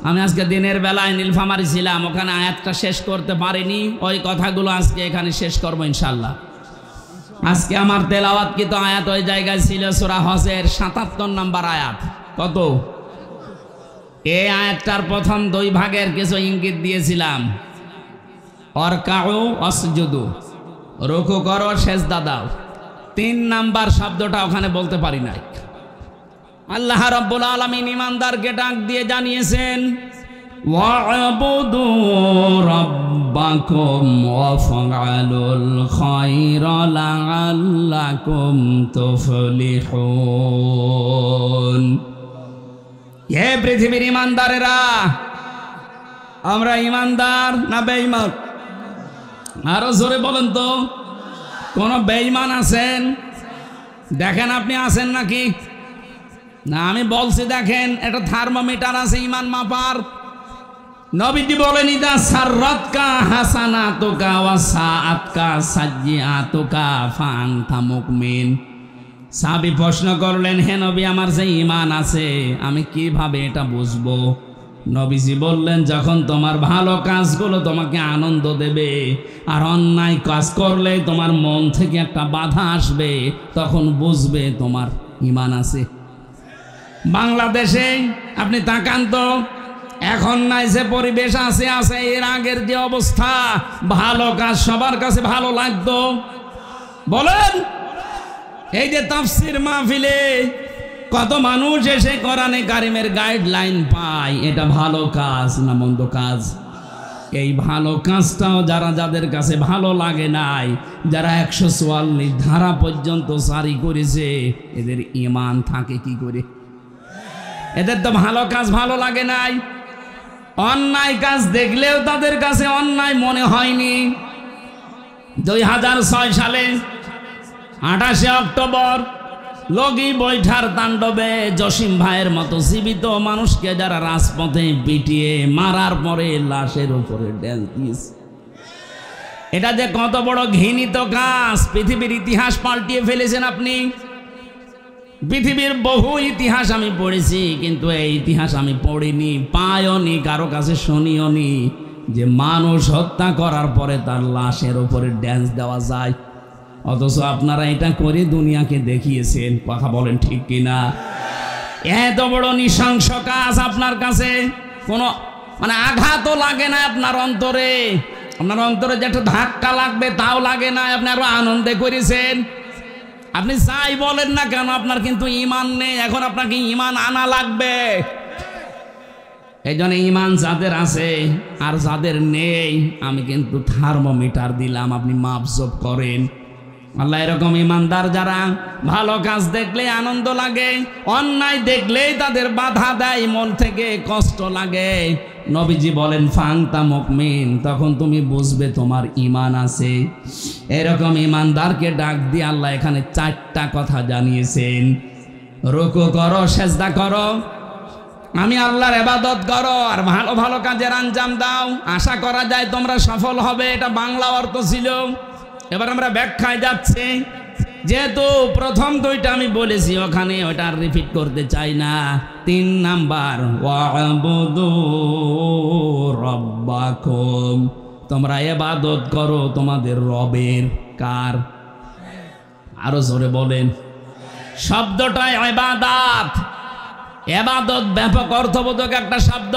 আমি আজকে দিনের বেলায় নীলফামারী ছিলাম, ওখানে আয়াতটা শেষ করতে পারিনি। ওই কথাগুলো আজকে এখানে শেষ করবো ইনশাল্লাহ। আজকে আমার তেলাওয়াতকৃত আয়াত ওই জায়গায় ছিল সূরা হজের ৭৭ নম্বর আয়াত। কত? এই আয়াতটার প্রথম 2 ভাগের কিছু ইঙ্গিত দিয়েছিলাম। অরকাউ অসজুদু, রুকু করো সেজদা দাও। 3 নাম্বার শব্দটা ওখানে বলতে পারি নাই। আল্লাহ রাব্বুল আলামিন ঈমানদারকে ডাক দিয়ে জানিয়েছেন, ওয়া'বুদু রাব্বাকুম ওয়াফআলুল খায়রা লাআল্লাকুম তুফলিহুন। হে পৃথিবীর ঈমানদারেরা, আমরা ঈমানদার না বেঈমান? আরো জোরে বলেন তো। কোন বেঈমান আছেন? দেখেন আপনি আছেন নাকি? না, আমি বলছি দেখেন, এটা থার্মোমিটার আছে ঈমান মাপার। নবীজি বলেন, ইদা সাররাতকা হাসানাতুকা ওয়া সাআতকা সাজ্জিআতুকা ফাআনতা মুমিন। সাহাবী প্রশ্ন করলেন, হে নবী, আমার যে ঈমান আছে আমি কিভাবে এটা বুঝবো? নবীজি বললেন, যখন তোমার ভালো কাজগুলো তোমাকে আনন্দ দেবে আর অন্যায় কাজ করলে তোমার মন থেকে একটা বাধা আসবে, তখন বুঝবে তোমার ঈমান আছে। বাংলাদেশে আপনি তাকান তো, এখন নাই যে পরিবেশ আছে, এর আগের যে অবস্থা, ভালো কাজ সবার কাছে ভালো লাগতো? বলেন। এই যে তাফসীর মাহফিলে কত মানুষ এসে কোরআনে কারিমের গাইডলাইন পায়, এটা ভালো কাজ না মন্দ কাজ? এই ভালো কাজটাও যাদের কাছে ভালো লাগে নাই, যারা 144 ধারা পর্যন্ত জারি করেছে, এদের ঈমান থাকে কি করে? এদের তো ভালো কাজ ভালো লাগে নাই। অন্যায় কাজ দেখলেও তাদের কাছে অন্যায় মনে হয়নি। 2006 সালে 28 অক্টোবর লগি বৈঠার তাণ্ডবে জসিম ভাইয়ের মতো জীবিত মানুষকে যারা রাজপথে পিটিয়ে মারার পরে লাশের উপরে ড্যান্স দিয়েছে, এটা যে কত বড় ঘৃণিত কাজ, পৃথিবীর ইতিহাস পাল্টিয়ে ফেলেছেন আপনি। পৃথিবীর বহু ইতিহাস আমি পড়েছি, কিন্তু এই ইতিহাস আমি পড়িনি, পাইওনি, কারো কাছে শুনিওনি যে মানুষ হত্যা করার পরে তার লাশের উপরে ড্যান্স দেওয়া যায়। অথচ আপনারা এটা করে দুনিয়াকে দেখিয়েছেন। কথা বলেন ঠিক কিনা? এত বড় নৃশংস কাজ আপনার কাছে কোনো মানে আঘাতও লাগে না আপনার অন্তরে। আপনার অন্তরে যে একটা ধাক্কা লাগবে তাও লাগে না, আপনি আরো আনন্দে করেছেন। আপনি যাই বলেন না কেন, আপনার কিন্তু ঈমান নেই। এখন আপনাকে ঈমান আনা লাগবে। এই জন্য ঈমান যাদের আছে আর যাদের নেই, আমি কিন্তু থার্মোমিটার দিলাম, আপনি মাপজোপ করেন। আল্লাহ এরকম ঈমানদার যারা ভালো কাজ দেখলে আনন্দ লাগে, অন্যায় দেখলেই তাদের বাধা দেয়, মন থেকে কষ্ট লাগে। নবীজি বলেন ফাংতা মুমিন, তখন তুমি বুঝবে তোমার ঈমান আছে। এরকম ঈমানদারকে ডাক দিয়ে আল্লাহ এখানে 4টা কথা জানিয়েছেন। রুকু করো, সেজদা করো, আমি আল্লাহর ইবাদত করো, আর ভালো ভালো কাজের আঞ্জাম দাও, আশা করা যায় তোমরা সফল হবে। এটা বাংলা অর্থ ছিল। এবার আমরা ব্যাখ্যায় যাচ্ছি। যেহেতু প্রথম 2টা আমি বলেছি, ওখানে ওটা রিপিট করতে চাই না। 3 নাম্বার, ওয়াবুদু রাব্বাকুম, তোমরা ইবাদত করো তোমাদের রবের। কার? আরো জোরে বলেন। শব্দটা ইবাদত। ইবাদত ব্যাপক অর্থবোধক একটা শব্দ।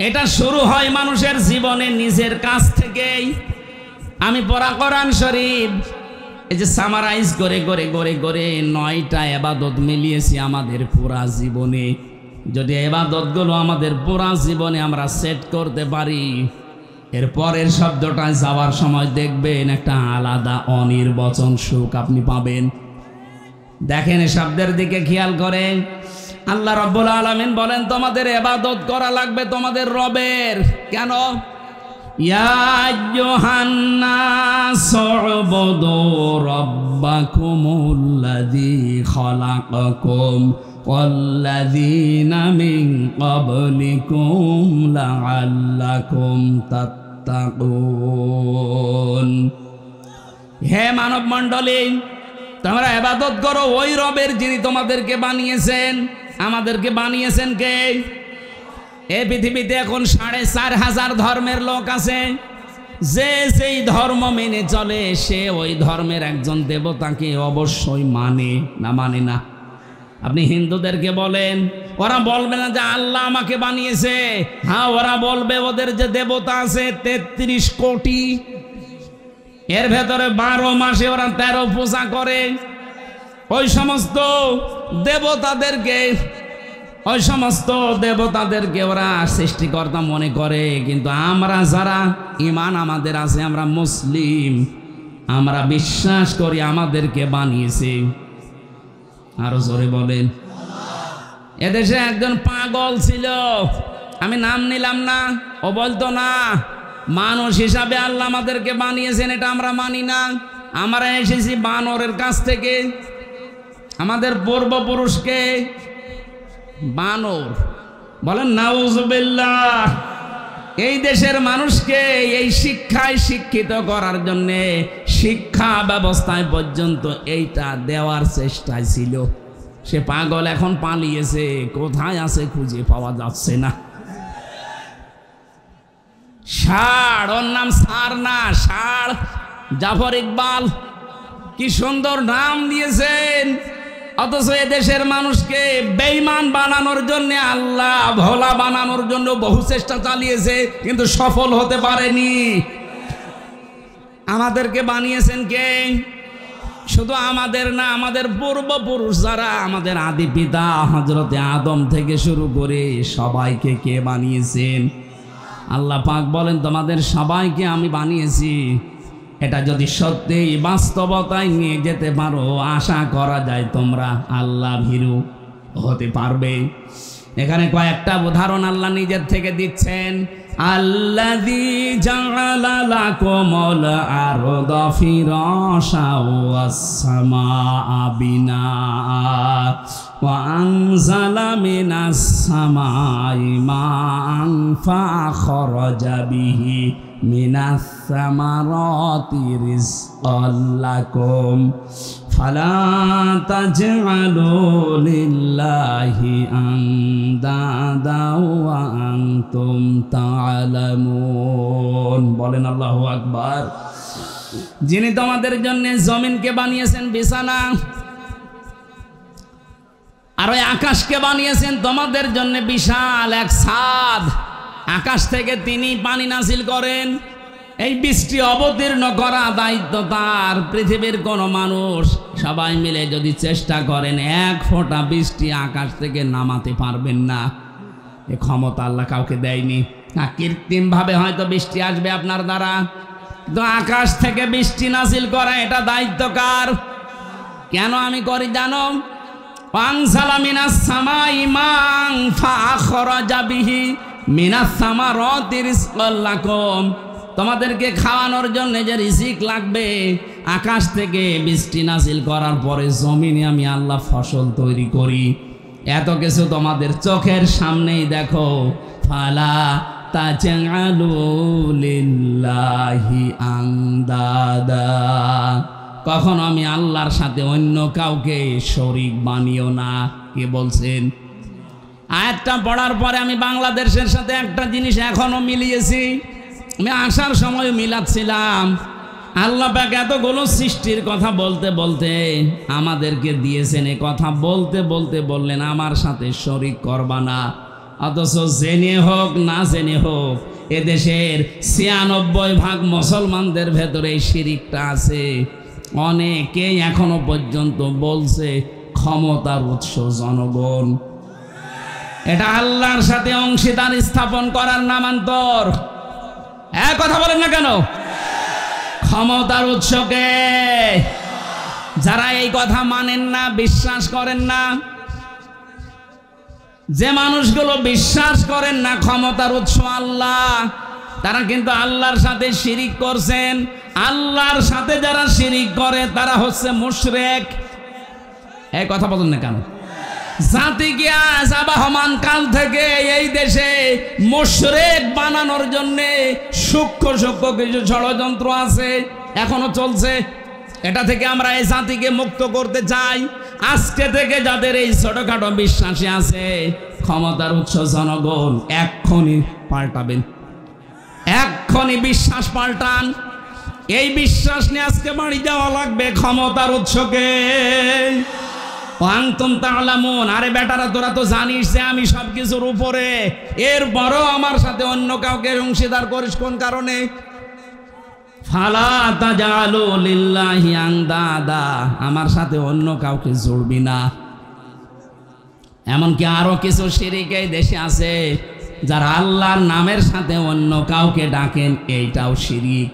এটা শুরু হয় মানুষের জীবনে নিজের কাছ থেকেই। আমি পড়া কোরআন শরীফ এই যে সামারাইজ করে করে করে করে 9টা ইবাদত মিলিয়েছি আমাদের পুরা জীবনে। যদি ইবাদতগুলো আমাদের পুরা জীবনে আমরা সেট করতে পারি, এর পরের শব্দটা যাওয়ার সময় দেখবেন একটা আলাদা অনির্বচন সুখ আপনি পাবেন। দেখেন শব্দের দিকে খেয়াল করেন। আল্লাহ রাব্বুল আলামিন বলেন তোমাদের ইবাদত করা লাগবে তোমাদের রবের। কেন? ইয়া আইয়ুহান নাস উবুদু রাব্বাকুমুল্লাযী খালাকাকুম ওয়াল্লাযীনা মিন ক্বাবলিকুম লাআল্লাকুম তাত্তাকুন। হে মানব মণ্ডলী, তোমরা ইবাদত করো ওই রবের যিনি তোমাদেরকে বানিয়েছেন। আমাদেরকে বানিয়েছেন কে? এই পৃথিবীতে এখন 4,500 ধর্মের লোক আছে। যে সেই ধর্ম মেনে চলে, সে ওই ধর্মের একজন দেবতাকে অবশ্যই মানে না। মানে না? আপনি হিন্দুদেরকে বলেন, ওরা বলবে না যে আল্লাহ আমাকে বানিয়েছে। হ্যাঁ, ওরা বলবে ওদের যে দেবতা আছে 33 কোটি, এর ভেতরে 12 মাসে ওরা 13 পূজা করে। ওই সমস্ত দেবতাদেরকে ওরা সৃষ্টিকর্তা মনে করে। কিন্তু আমরা যারা ঈমান আমাদের আছে, আমরা মুসলিম, আমরা বিশ্বাস করি আমাদেরকে বানিয়েছে। আরো জোরে বলেন। এদেশে একজন পাগল ছিল, আমি নাম নিলাম না, ও বলতো না মানুষ হিসাবে আল্লাহ আমাদেরকে বানিয়েছেন, এটা আমরা মানি না। আমরা এসেছি বানরের কাছ থেকে। আমাদের পূর্বপুরুষকে বানর বলেন নাউজুবিল্লাহ। এই দেশের মানুষকে এই শিক্ষায় শিক্ষিত করার জন্য শিক্ষা ব্যবস্থায় পর্যন্ত এইটা দেওয়ার চেষ্টায় ছিল। সে পাগল এখন পালিয়েছে, কোথায় আছে খুঁজে পাওয়া যাচ্ছে না। ষাঁড়, ওর নাম সার না, ষাঁড়। জাফর ইকবাল কি সুন্দর নাম দিয়েছেন। অথচ এদেশের মানুষকে বেঈমান বানানোর জন্য, আল্লাহ ভোলা বানানোর জন্য বহু চেষ্টা চালিয়েছে, কিন্তু সফল হতে পারেনি। আমাদেরকে বানিয়েছেন কে? শুধু আমাদের না, আমাদের পূর্বপুরুষ যারা, আমাদের আদি পিতা হযরতে আদম থেকে শুরু করে সবাইকে কে বানিয়েছেন? আল্লাহ পাক বলেন তোমাদের সবাইকে আমি বানিয়েছি। এটা যদি সত্যি বাস্তবতায় নিয়ে যেতে পারো, আশা করা যায় তোমরা আল্লাহ ভীরু হতে পারবে। এখানে কয়েকটা উদাহরণ আল্লাহ নিজের থেকে দিচ্ছেন। আল্লাযী জাআলা লাকুমুল আরদা ফিরাশা ওয়াস সামাআ বিনাআ ওয়া আনজালা মিনাস সামাই মাআন ফাআখরাজা বিহি মিনাস সামারাতি রিজকাল লাকুম ফালা তাজআলু লিল্লাহি আনদাদা ওয়া আনতুম তা'লামুন। বলেন আল্লাহু আকবার। যিনি তোমাদের জন্য জমিনকে বানিয়েছেন বিছানা, আর ওই আকাশকে বানিয়েছেন তোমাদের জন্য বিশাল এক ছাদ। আকাশ থেকে তিনি পানি নাযিল করেন, এই বৃষ্টি অবতীর্ণ করা দায়িত্ব তার। পৃথিবীর কোন মানুষ সবাই মিলে যদি চেষ্টা করেন, এক ফোঁটা বৃষ্টি আকাশ থেকে নামাতে পারবেন না। এ ক্ষমতা আল্লাহ কাউকে দেয়নি। কৃত্রিম ভাবে হয়তো বৃষ্টি আসবে আপনার দ্বারা, তো আকাশ থেকে বৃষ্টি নাযিল করা এটা দায়িত্ব কার? কেন আমি করি জানো? আনজালা মিনাস সামাই মা'আন ফাআখরাজা বিহি মিনাস সামারাতি রিজকাল লাকুম। তোমাদেরকে খাওয়ানোর জন্য যে রিজিক লাগবে, আকাশ থেকে বৃষ্টি নাযিল করার পরে জমিনে আমি আল্লাহ ফসল তৈরি করি। এত কিছু তোমাদের চোখের সামনেই দেখো। ফালা তাজআলু লিল্লাহি আনদাদা, কখনো আমি আল্লাহর সাথে অন্য কাউকে শরীক বানিও না। কে বলছেন? আয়াতটা পড়ার পরে আমি বাংলাদেশের সাথে একটা জিনিস এখনো মিলিয়েছি। আমি আসার সময় মিলাচ্ছিলাম। আল্লাহ পাক এতগুলো সৃষ্টির কথা বলতে বলতে আমাদেরকে দিয়েছেন, এ কথা বলতে বলতে বললেন আমার সাথে শরীক করবা না। অথচ জেনে হোক না জেনে হোক এদেশের ৯৬% মুসলমানদের ভেতরে এই শিরিকটা আছে। অনেকেই এখনো পর্যন্ত বলছে ক্ষমতার উৎস জনগণ। এটা আল্লাহর সাথে অংশীদার স্থাপন করার নামান্তর। এক কথা বলেন না কেন? ক্ষমতার উৎসকে যারা এই কথা মানেন না, বিশ্বাস করেন না, যে মানুষগুলো বিশ্বাস করেন না ক্ষমতার উৎস আল্লাহ, তারা কিন্তু আল্লাহর সাথে শিরিক করছেন। আল্লাহর সাথে যারা শিরিক করে তারা হচ্ছে মুশরিক। এই কথা বলেন না কেন? জাতিকে আজ আবহমান কাল থেকে এই দেশে মুশরিক বানানোর জন্য সূক্ষ্ম সূক্ষ্ম কিছু ষড়যন্ত্র আছে, এখনো চলছে। এটা থেকে আমরা এই জাতিকে মুক্ত করতে চাই। আজকে থেকে যাদের এই ছোটখাটো বিশ্বাসী আছে, ক্ষমতার উৎস জনগণ, এক্ষুনি পাল্টাবেন, এক্ষুনি বিশ্বাস পাল্টান। এই বিশ্বাস নিয়ে আজকে বাড়ি যাওয়া লাগবে ক্ষমতার উৎসকে। আনতুম তা'লামুন, আরে বেটারা তোরা তো জানিস যে আমি সবকিছুর উপরে, এরপরও আমার সাথে অন্য কাউকে অংশীদার করিস কোন কারণে? ফালা তাজআলু লিল্লাহি আনদাদা, আমার সাথে অন্য কাউকে জড়বি না। এমনকি আরো কিছু শিরিক এই দেশে আছে, যারা আল্লাহর নামের সাথে অন্য কাউকে ডাকেন, এইটাও শিরিক।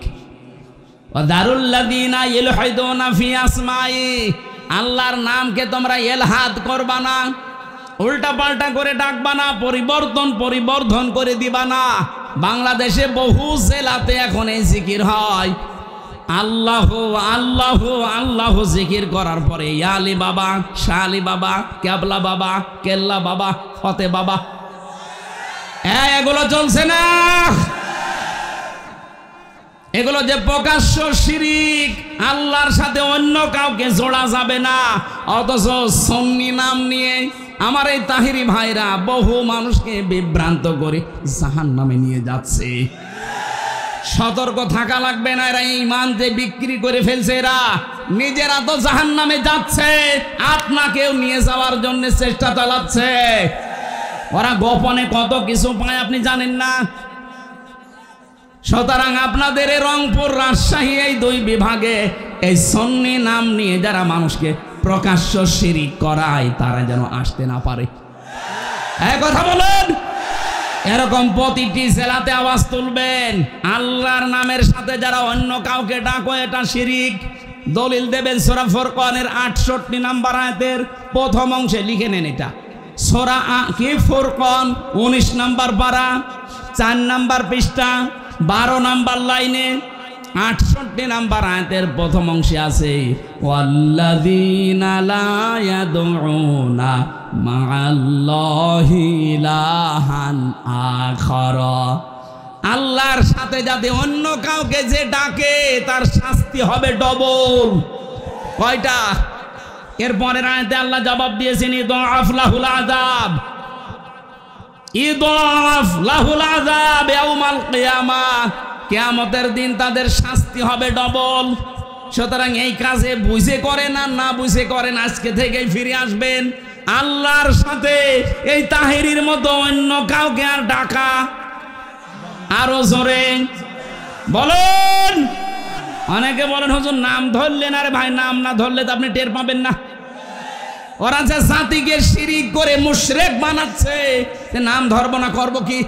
ওয়াদারুল্লাযীনা ইলহাদুনা ফি আসমাই, আল্লাহর নামকে তোমরা এলহাদ করবা না, উল্টা পাল্টা করে ডাকবা না, পরিবর্ধন করে দিবা না। বাংলাদেশে বহু জেলাতে এখন এই জিকির হয়, আল্লাহ আল্লাহ আল্লাহ জিকির করার পরে ইয়ালি বাবা, শালি বাবা, কেবলা বাবা, কেল্লা বাবা, ফতে বাবা, এগুলো চলছে না। এগুলো যে প্রকাশ্য শিরিক, আল্লাহর সাথে অন্য কাউকে জোড়া যাবে না। অথচ সুন্নি নাম নিয়ে আমার এই তাহিরি ভাইরা বহু মানুষকে বিভ্রান্ত করে জাহান্নামে নিয়ে যাচ্ছে। সতর্ক থাকা লাগবে না, এরা ঈমান যে বিক্রি করে ফেলছে, এরা নিজেরা তো জাহান্নামে যাচ্ছে, আপনাকেও নিয়ে যাওয়ার জন্য চেষ্টা চালাচ্ছে। ওরা গোপনে কত কিছু পায় আপনি জানেন না। সুতরাং আপনাদের রংপুর, রাজশাহী এই দুই বিভাগে এই সুন্নি নাম নিয়ে যারা মানুষকে প্রকাশ্য শিরিক করায়, তারা যেন আসতে না পারে। এই কথা বলেন। এরকম প্রতিটি জেলাতে আওয়াজ তুলবেন, আল্লাহর নামের সাথে যারা অন্য কাউকে ডাকো এটা শিরিক। দলিল দেবেন সূরা ফুরকানের ৬৮ নম্বর আয়াতের প্রথম অংশে লিখে নেন। এটা সূরা কি ফুরকান 19 নম্বর পারা 4 নম্বর পৃষ্ঠা 12 নম্বর লাইনে 68 নম্বর আয়াতের প্রথম অংশে আছে ওয়াল্লাযীনা লা ইয়াদউনা মা'আল্লাহি ইলাহান আখারা, আল্লাহর সাথে যাতে অন্য কাউকে যে ডাকে তার শাস্তি হবে ডবল। কয়টা? এর পরের আয়াতে আল্লাহ জবাব দিয়েছেন ইদাফ লাহুল আযাব, ইদাফ লাহুল আযাব ইয়াউমাল কিয়ামাহ, কিয়ামতের দিন তাদের শাস্তি হবে ডবল। সুতরাং এই কাজে বুঝে করেন আর না বুঝে করেন, আজকে থেকেই ফিরে আসবেন আল্লাহর সাথে এই তাহেরির মতো অন্য কাউকে আর ডাকা। আরো জোরে বলেন। অনেকে বলেন হুজুর নাম ধরলেন, আরে ভাই নাম না ধরলে তো আপনি টের পাবেন না। ওরা যে জাতিকে শিরিক করে মুশরিক বানাচ্ছে, নাম ধরবো না করবো কি?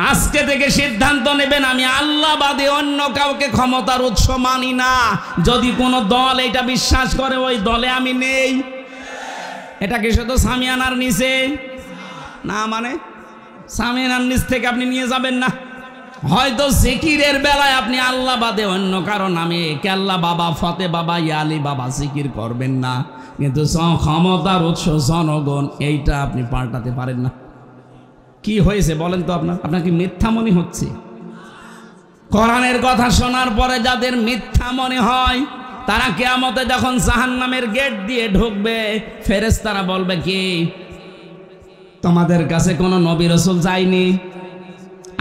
আজকে থেকে সিদ্ধান্ত নেবেন আমি আল্লাহ বাদে অন্য কাউকে ক্ষমতার উৎস মানি না। যদি কোনো দল এটা বিশ্বাস করে ওই দলে আমি নেই। এটা কি শুধু সামিয়ানার নিচে না? মানে সামিয়ানার নিচ থেকে আপনি নিয়ে যাবেন না। হয়তো জিকিরের বেলায় আপনি আল্লাহ বাদে অন্য কারো নামে কেল্লা বাবা, ফতে বাবা, ইয়ালি বাবা জিকির করবেন না, কিন্তু ক্ষমতার উৎস জনগণ এইটা আপনি পাল্টাতে পারেন না। কি হয়েছে বলেন তো? আপনার কি মিথ্যা মনে হচ্ছে? কোরআনের কথা শোনার পরে যাদের মিথ্যা মনে হয় তারা কিয়ামতে যখন জাহান্নামের গেট দিয়ে ঢুকবে, ফেরেশতারা বলবে কি তোমাদের কাছে কোনো নবী রাসূল যায়নি?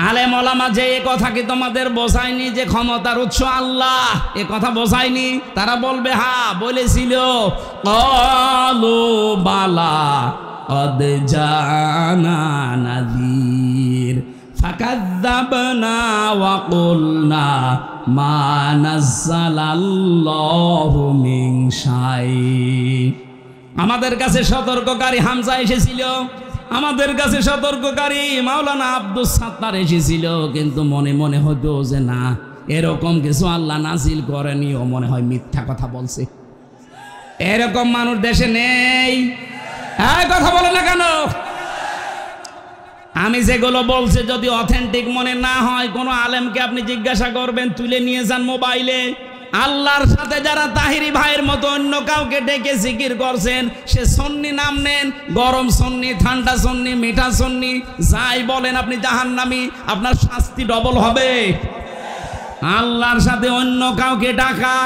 আলেম ওলামা যে এ কথা কি তোমাদের বোঝায়নি যে ক্ষমতার উৎস আল্লাহ? এ কথা বোঝায়নি? তারা বলবে হ্যাঁ বলেছিল। ক্বালু বালা قد جاءنا نذير فكذبنا وقلنا ما نزل الله من شيء। আমাদের কাছে সতর্ককারী হামজা এসেছিল, আমাদের কাছে সতর্ককারী মাওলানা আব্দুস সাত্তার এসেছিল, কিন্তু মনে মনে হতো যে না এরকম কিছু আল্লাহ নাজিল করেনি, ও মনে হয় মিথ্যা কথা বলছে। এরকম মানুষ দেশে নেই। হ্যাঁ কথা বলে না কেন? আমি যেগুলো বলছি যদি অথেন্টিক মনে না হয়, কোনো আলেমকে আপনি জিজ্ঞাসা করবেন, তুলে নিয়ে যান মোবাইলে। আল্লাহর সাথে যারা তাহিরি ভাইয়ের মতো অন্য কাউকে ডেকে জিকির করছেন, সে সুন্নি নাম নেন, গরম সুন্নি, ঠান্ডা সুন্নি, মিঠা সুন্নি, যাই বলেন আপনি জাহান্নামী, আপনার শাস্তি ডবল হবে। আল্লাহর সাথে অন্য কাউকে ডাকা।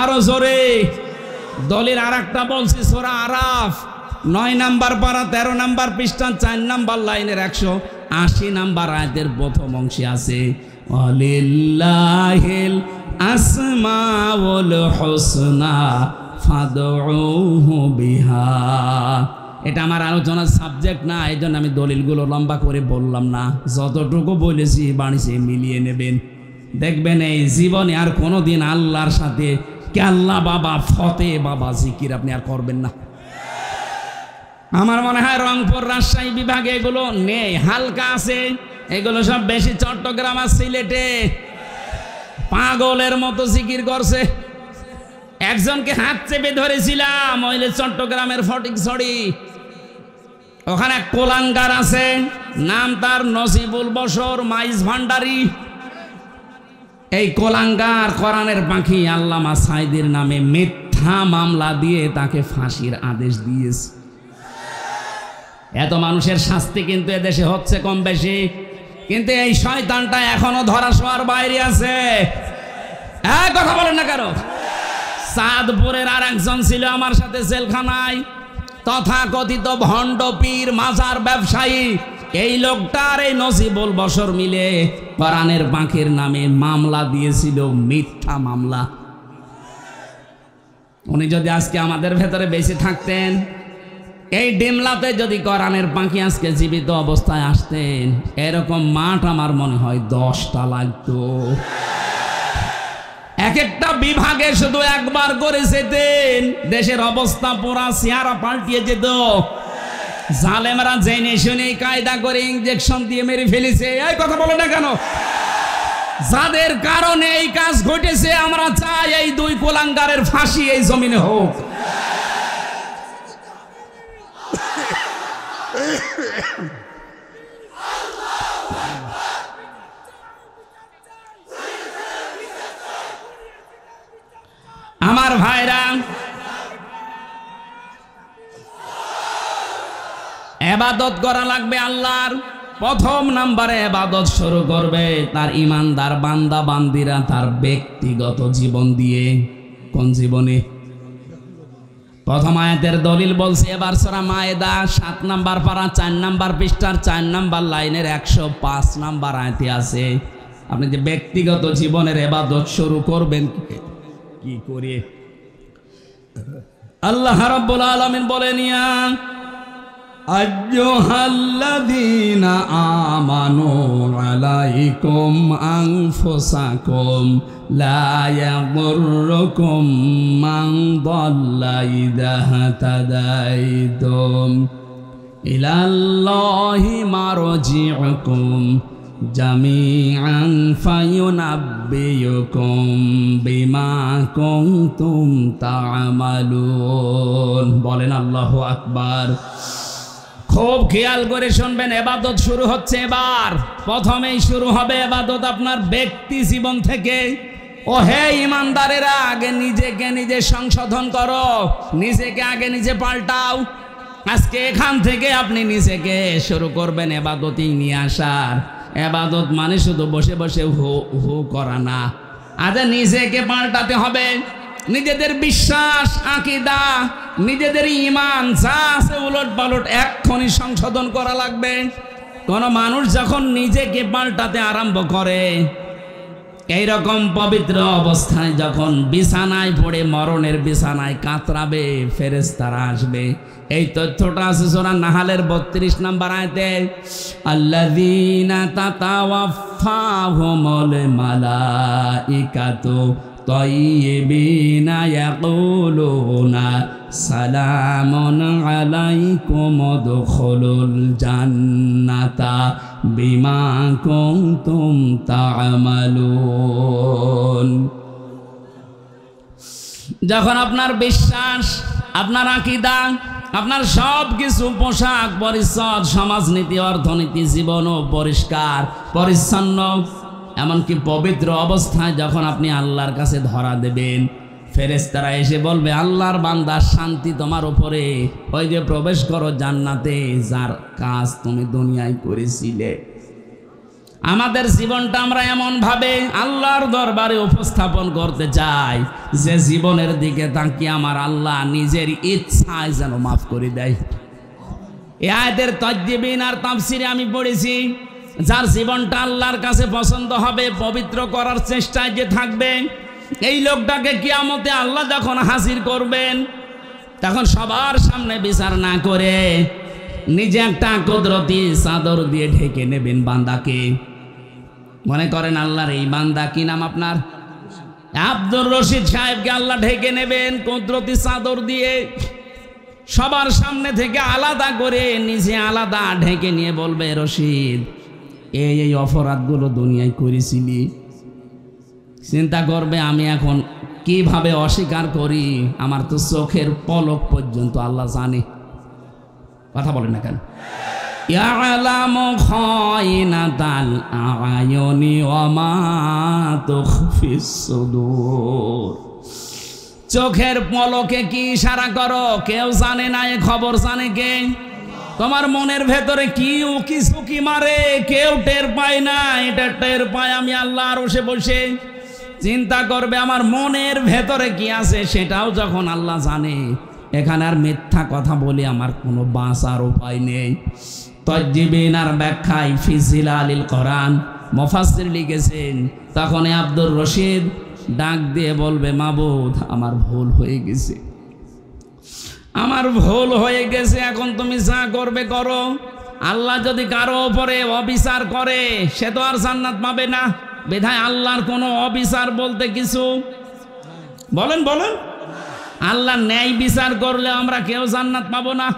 আরো জোরে দলের আর একটা বলছি, সূরা আরাফ 9 নম্বর পারা 13 নম্বর পৃষ্ঠা 4 নম্বর লাইনের 180 নম্বর আয়াতের প্রথম অংশে আছে ওয়ালিল্লাহিল আসমাউল হুসনা ফাদউহু বিহা। এটা আমার আলোচনার সাবজেক্ট না, এই জন্য আমি দলিলগুলো লম্বা করে বললাম না। যতটুকু বলেছি বাণীতে মিলিয়ে নেবেন, দেখবেন এই জীবনে আর কোনোদিন আল্লাহর সাথে আল্লাহ বাবা, ফতে বাবা জিকির আপনি আর করবেন না। আমার মনে হয় রংপুর, রাজশাহী বিভাগে এগুলো নেই, হালকা আছে। এগুলো সব বেশি চট্টগ্রাম আর সিলেটে পাগলের মতো জিকির করছে। একজনকে হাত চেপে ধরেছিলাম ওইলে চট্টগ্রামের ফটিকছড়ি, ওখানে এক কোলাঙ্গার আছে, নাম তার নসিবুল বশর মাইজ ভান্ডারি। এই কোলাঙ্গার কোরআনের পাখি আল্লামা সাইদির নামে মিথ্যা মামলা দিয়ে তাকে ফাঁসির আদেশ দিয়েছে। এত মানুষের শাস্তি কিন্তু এদেশে হচ্ছে কম বেশি, কিন্তু এই শয়তানটা এখনো ধরাছোঁয়ার বাইরে আছে। এক কথা বলেন না কেন? চাঁদপুরের আর একজন ছিল আমার সাথে জেলখানায়, তথাকথিত ভণ্ড পীর মাজার ব্যবসায়ী। এই লোকটার এই নসিবুল বশর মিলে কোরআনের পাখির নামে মামলা দিয়েছিল, মিথ্যা মামলা। উনি যদি আজকে আমাদের ভেতরে বেশি থাকতেন, এই ডিমলাতে যদি কোরআনের পাখি আজকে জীবিত অবস্থায় আসতেন, এরকম মাঠ আমার মনে হয় 10টা লাগতো। এক একটা বিভাগে শুধু একবার করে যেতেন, দেশের অবস্থা পুরা চেহারা পাল্টিয়ে যেত। জালেমরা জেনে শুনে কায়দা করে ইনজেকশন দিয়ে মেরে ফেলেছে। এই কথা বলে না কেন? যাদের কারণে এই কাজ ঘটেছে, আমরা চাই এই দুই কোলাঙ্গারের ফাঁসি এই জমিনে হোক। ইবাদত করা লাগবে আল্লাহর। প্রথম নম্বরে ইবাদত শুরু করবে তার ইমানদার বান্দা বান্দিরা তার ব্যক্তিগত জীবন দিয়ে। কোন জীবনে? প্রথম আয়াতের দলিল বলছে এবার সূরা মায়েদা 7 নম্বর পারা 4 নম্বর পৃষ্ঠার 4 নম্বর লাইনের 105 নম্বর আয়াতে আছে। আপনি যে ব্যক্তিগত জীবনের ইবাদত শুরু করবেন কি করে? আল্লাহ রাব্বুল আলামিন বলেন ইয়া আইয়ুহাল্লাযীনা আমানু আলাইকুম আনফুসাকুম লা ইয়াদুররুকুম মান দাল্লা ইযা হাতাদাইতুম ইলাল্লাহি মারজিউকুম জামিআন ফায়ুনাব্বিয়ুকুম বিমা কুনতুম তা'মালুন। বলেন আল্লাহু আকবার। খুব খেয়াল করে শুনবেন, ইবাদত শুরু হচ্ছে এবার। প্রথমেই শুরু হবে ইবাদত আপনার ব্যক্তি জীবন থেকে। ও হে ইমানদারেরা, আগে নিজেকে নিজে সংশোধন করো, নিজেকে আগে নিজে পাল্টাও। আজকে এখান থেকে আপনি নিজেকে শুরু করবেন ইবাদতই নিয়ে আসার। ইবাদত মানে শুধু বসে বসে হু হু করা না, আজ নিজেকে পাল্টাতে হবে। নিজেদের বিশ্বাস, আকীদা, নিজেদের ঈমান যা আছে উলট পালট এক্ষুনি সংশোধন করা লাগবে। কোন মানুষ যখন নিজেকে পাল্টাতে আরম্ভ করে, এইরকম পবিত্র অবস্থায় যখন বিছানায় পড়ে মরণের বিছানায় কাতরাবে, ফেরেশতারা আসবে। এই তথ্যটা আছে সূরা নাহালের 32 নম্বর আয়াতে, আল্লাযীনা তাতাওয়াফাহুমুল মালাইকাতু তাইয়্যিবিনা ইয়াকুলুনা সালামুন আলাইকুম উদখুলুল জান্নাতা বিমা কুনতুম তা'মালুন। যখন আপনার বিশ্বাস, আপনার আকীদা, আপনার সব কিছু পোশাক পরিচ্ছদ, সমাজনীতি, অর্থনীতি, জীবনও পরিষ্কার পরিচ্ছন্ন, এমনকি পবিত্র অবস্থায় যখন আপনি আল্লাহর কাছে ধরা দেবেন, ফেরেশতারা এসে বলবে আল্লাহর বান্দা শান্তি তোমার উপরে, ওই যে প্রবেশ করো জান্নাতে, যার কাজ তুমি দুনিয়ায় করেছিলে। আমাদের জীবনটা আমরা এমন ভাবে আল্লাহর দরবারে উপস্থাপন করতে চাই যে জীবনের দিকে তাকিয়ে আমার আল্লাহ নিজের ইচ্ছায় যেন মাফ করে দেয়। এই আয়াতের তাজবিন আর তাফসিরে আমি পড়েছি, যার জীবনটা আল্লাহর কাছে পছন্দ হবে, পবিত্র করার চেষ্টায় যে থাকবে, এই লোকটাকে কিয়ামতে আল্লাহ যখন হাজির করবেন, তখন সবার সামনে বিচার না করে নিজে একটা কুদরতি চাদর দিয়ে ঢেকে নেবেন বান্দাকে। মনে করেন আল্লাহর এই বান্দা, কি নাম আপনার? আব্দুর রশিদ সাহেবকে আল্লাহ ঢেকে নেবেন কুদরতি চাদর দিয়ে, সবার সামনে থেকে আলাদা করে নিজে আলাদা ঢেকে নিয়ে বলবে, রশিদ এই অপরাধগুলো দুনিয়ায় করেছিলি। চিন্তা করবে আমি এখন কিভাবে অস্বীকার করি, আমার তো চোখের পলক পর্যন্ত আল্লাহ জানে। কথা বলেন না কেন? ইয়ালামু খায়িনাতাল আ'য়ুনি ওয়া মা তুখফিস সুদূর। চোখের পলকে কি ইশারা করো কেউ জানে না, এ খবর জানে কে? তোমার মনের ভেতরে কি উকি ঝুঁকি মারে কেউ টের পায় না, এটা টের পায় আমি আল্লাহ বসে বসে। চিন্তা করবে আমার মনের ভেতরে কি আছে সেটাও যখন আল্লাহ জানে, এখানে আর মিথ্যা কথা বলে আমার কোনো বাঁচার উপায় নেই। তাজবিন আর ব্যাখ্যায় ফি জিলালিল কোরআন মুফাসসির লিখেছেন, তখন আব্দুর রশিদ ডাক দিয়ে বলবে, মাবুদ আমার ভুল হয়ে গেছে, আমার ভুল হয়ে গেছে, এখন তুমি যা করবে করো। আল্লাহ যদি কারো ওপরে অবিচার করে সে তো আর জান্নাত পাবে না, বিধায় আল্লাহর কোনো অবিচার বলতে কিছু বলেন বলেন আল্লাহ ন্যায় বিচার করলে আমরা কেউ জান্নাত পাবো না।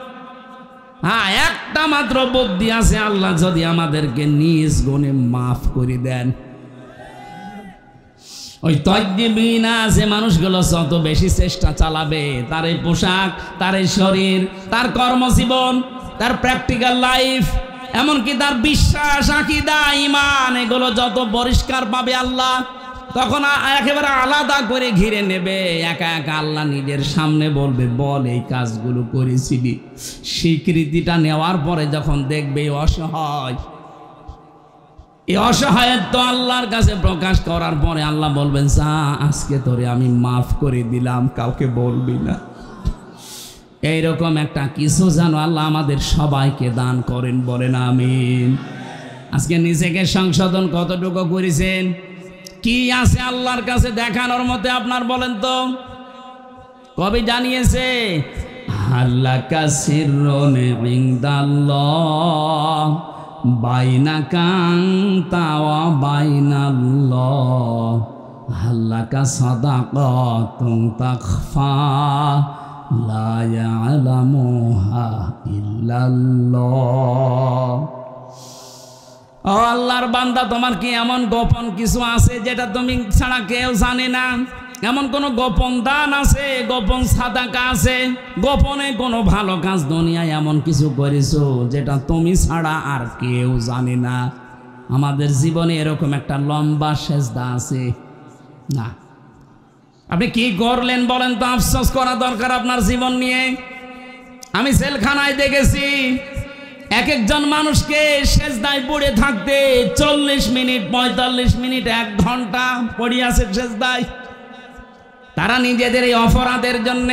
হ্যাঁ, একটা মাত্র বুদ্ধি আছে, আল্লাহ যদি আমাদেরকে নিজ গুণে মাফ করে দেন। ওই তাজবিনা যে মানুষগুলো যত বেশি চেষ্টা চালাবে, তার এই পোশাক, তার এই শরীর, তার কর্মজীবন, তার প্র্যাকটিক্যাল লাইফ, এমনকি তার বিশ্বাস, আকীদা, ঈমান, এগুলো যত পরিষ্কার পাবে আল্লাহ, তখন একেবারে আলাদা করে ঘিরে নেবে, একা একা আল্লাহ নিজের সামনে বলবে, বল এই কাজগুলো করেছিলি। স্বীকৃতিটা নেওয়ার পরে যখন দেখবে অসহায়, এই অসহায়ত্ব আল্লাহর কাছে প্রকাশ করার পরে আল্লাহ বলবেন, যা আজকে তোরে আমি মাফ করে দিলাম, কাউকে বলবি না। এইরকম একটা কিছু যেন আল্লাহ আমাদের সবাইকে দান করেন, বলেন আমিন। আজকে নিজেকে সংশোধন কতটুকু করেছেন? কি আছে আল্লাহর কাছে দেখানোর মতো আপনার, বলেন তো? কবি জানিয়েছে, হাল্লাকা সিররুন ইনদাল্লাহ বাইনাকা আনতা ওয়া বাইনাল্লাহ, হাল্লাকা সাদাকাতুন তাখফা লা ইয়ালামুহা ইল্লাল্লাহ। ও আল্লাহর বান্দা, তোমার কি এমন গোপন কিছু আছে যেটা তুমি ছাড়া কেউ জানে না? এমন কোন গোপন দান আছে, গোপন সাদাকা আছে, গোপনে কোনো ভালো কাজ দুনিয়ায় এমন কিছু করেছো যেটা তুমি ছাড়া আর কেউ জানে না? আমাদের জীবনে এরকম একটা লম্বা সেজদা আছে না? আপনি কি করলেন বলেন তো? আফসোস করা দরকার আপনার জীবন নিয়ে। আমি জেলখানায় দেখেছি এক একজন মানুষকে সেজদায় পড়ে থাকতে 40 মিনিট, 45 মিনিট, 1 ঘন্টা পড়ে আছে সেজদায়। তারা নিজেদের এই অপরাধের জন্য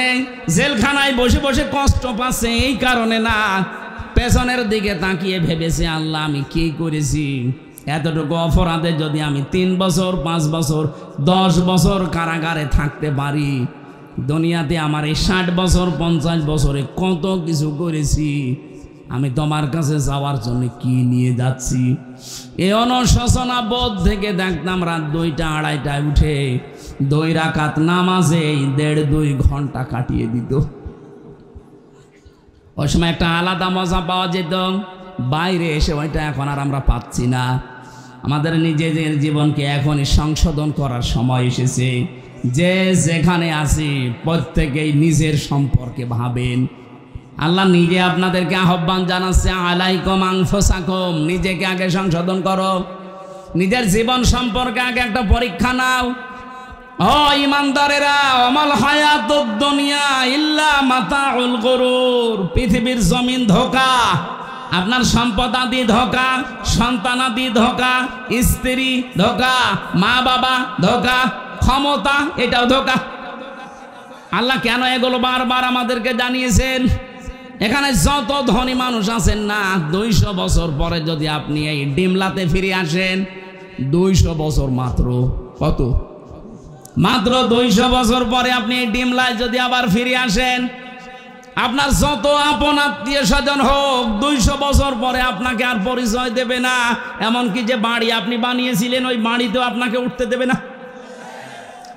জেলখানায় বসে বসে কষ্ট পাচ্ছে, এই কারণে না, পেছনের দিকে তাকিয়ে ভেবেছে, আল্লাহ আমি কি করেছি? এতটুকু অপরাধে যদি আমি 3 বছর, 5 বছর, 10 বছর কারাগারে থাকতে পারি, দুনিয়াতে আমার এই 60 বছর, 50 বছরে কত কিছু করেছি, আমি তোমার কাছে যাওয়ার জন্য কি নিয়ে যাচ্ছি? এই অনুশোচনা বোধ থেকে দেখতাম রাত 2টা, 2:30টায় উঠে 2 রাকাত নামাজে 1.5-2 ঘন্টা কাটিয়ে দিত। ওই সময় একটা আলাদা মজা পাওয়া যেত, বাইরে এসে ওইটা এখন আর আমরা পাচ্ছি না। আমাদের নিজেদের জীবনকে এখনই সংশোধন করার সময় এসেছে। যে যেখানে আছি প্রত্যেকেই নিজের সম্পর্কে ভাবেন। আল্লাহ নিজে আপনাদেরকে আহ্বান জানাচ্ছে, আলাইকুম আনফুসাকুম, নিজেকে আগে সংশোধন করো, নিজের জীবন সম্পর্কে আগে একটা পরীক্ষা নাও। ও ইমানদারেরা, অমাল হায়াতুদ দুনিয়া ইল্লা মাতাউল গুরুর, পৃথিবীর জমিন ধোঁকা, আপনার সম্পদ আদি ধোঁকা, সন্তান আদি ধোঁকা, স্ত্রী ধোঁকা, মা বাবা ধোঁকা, ক্ষমতা এটাও ধোঁকা। আল্লাহ কেন এগুলো বারবার আমাদেরকে জানিয়েছেন? এখানে যত ধনী মানুষ আছেন না, 200 বছর পরে যদি আপনি এই ডিমলাতে ফিরে আসেন, 200 বছর মাত্র, কত? মাত্র 200 বছর পরে আপনি এই ডিমলায় যদি আবার ফিরে আসেন, আপনার যত আপন আত্মীয় স্বজন হোক, 200 বছর পরে আপনাকে আর পরিচয় দেবে না। এমনকি যে বাড়ি আপনি বানিয়েছিলেন, ওই বাড়িতেও আপনাকে উঠতে দেবে না।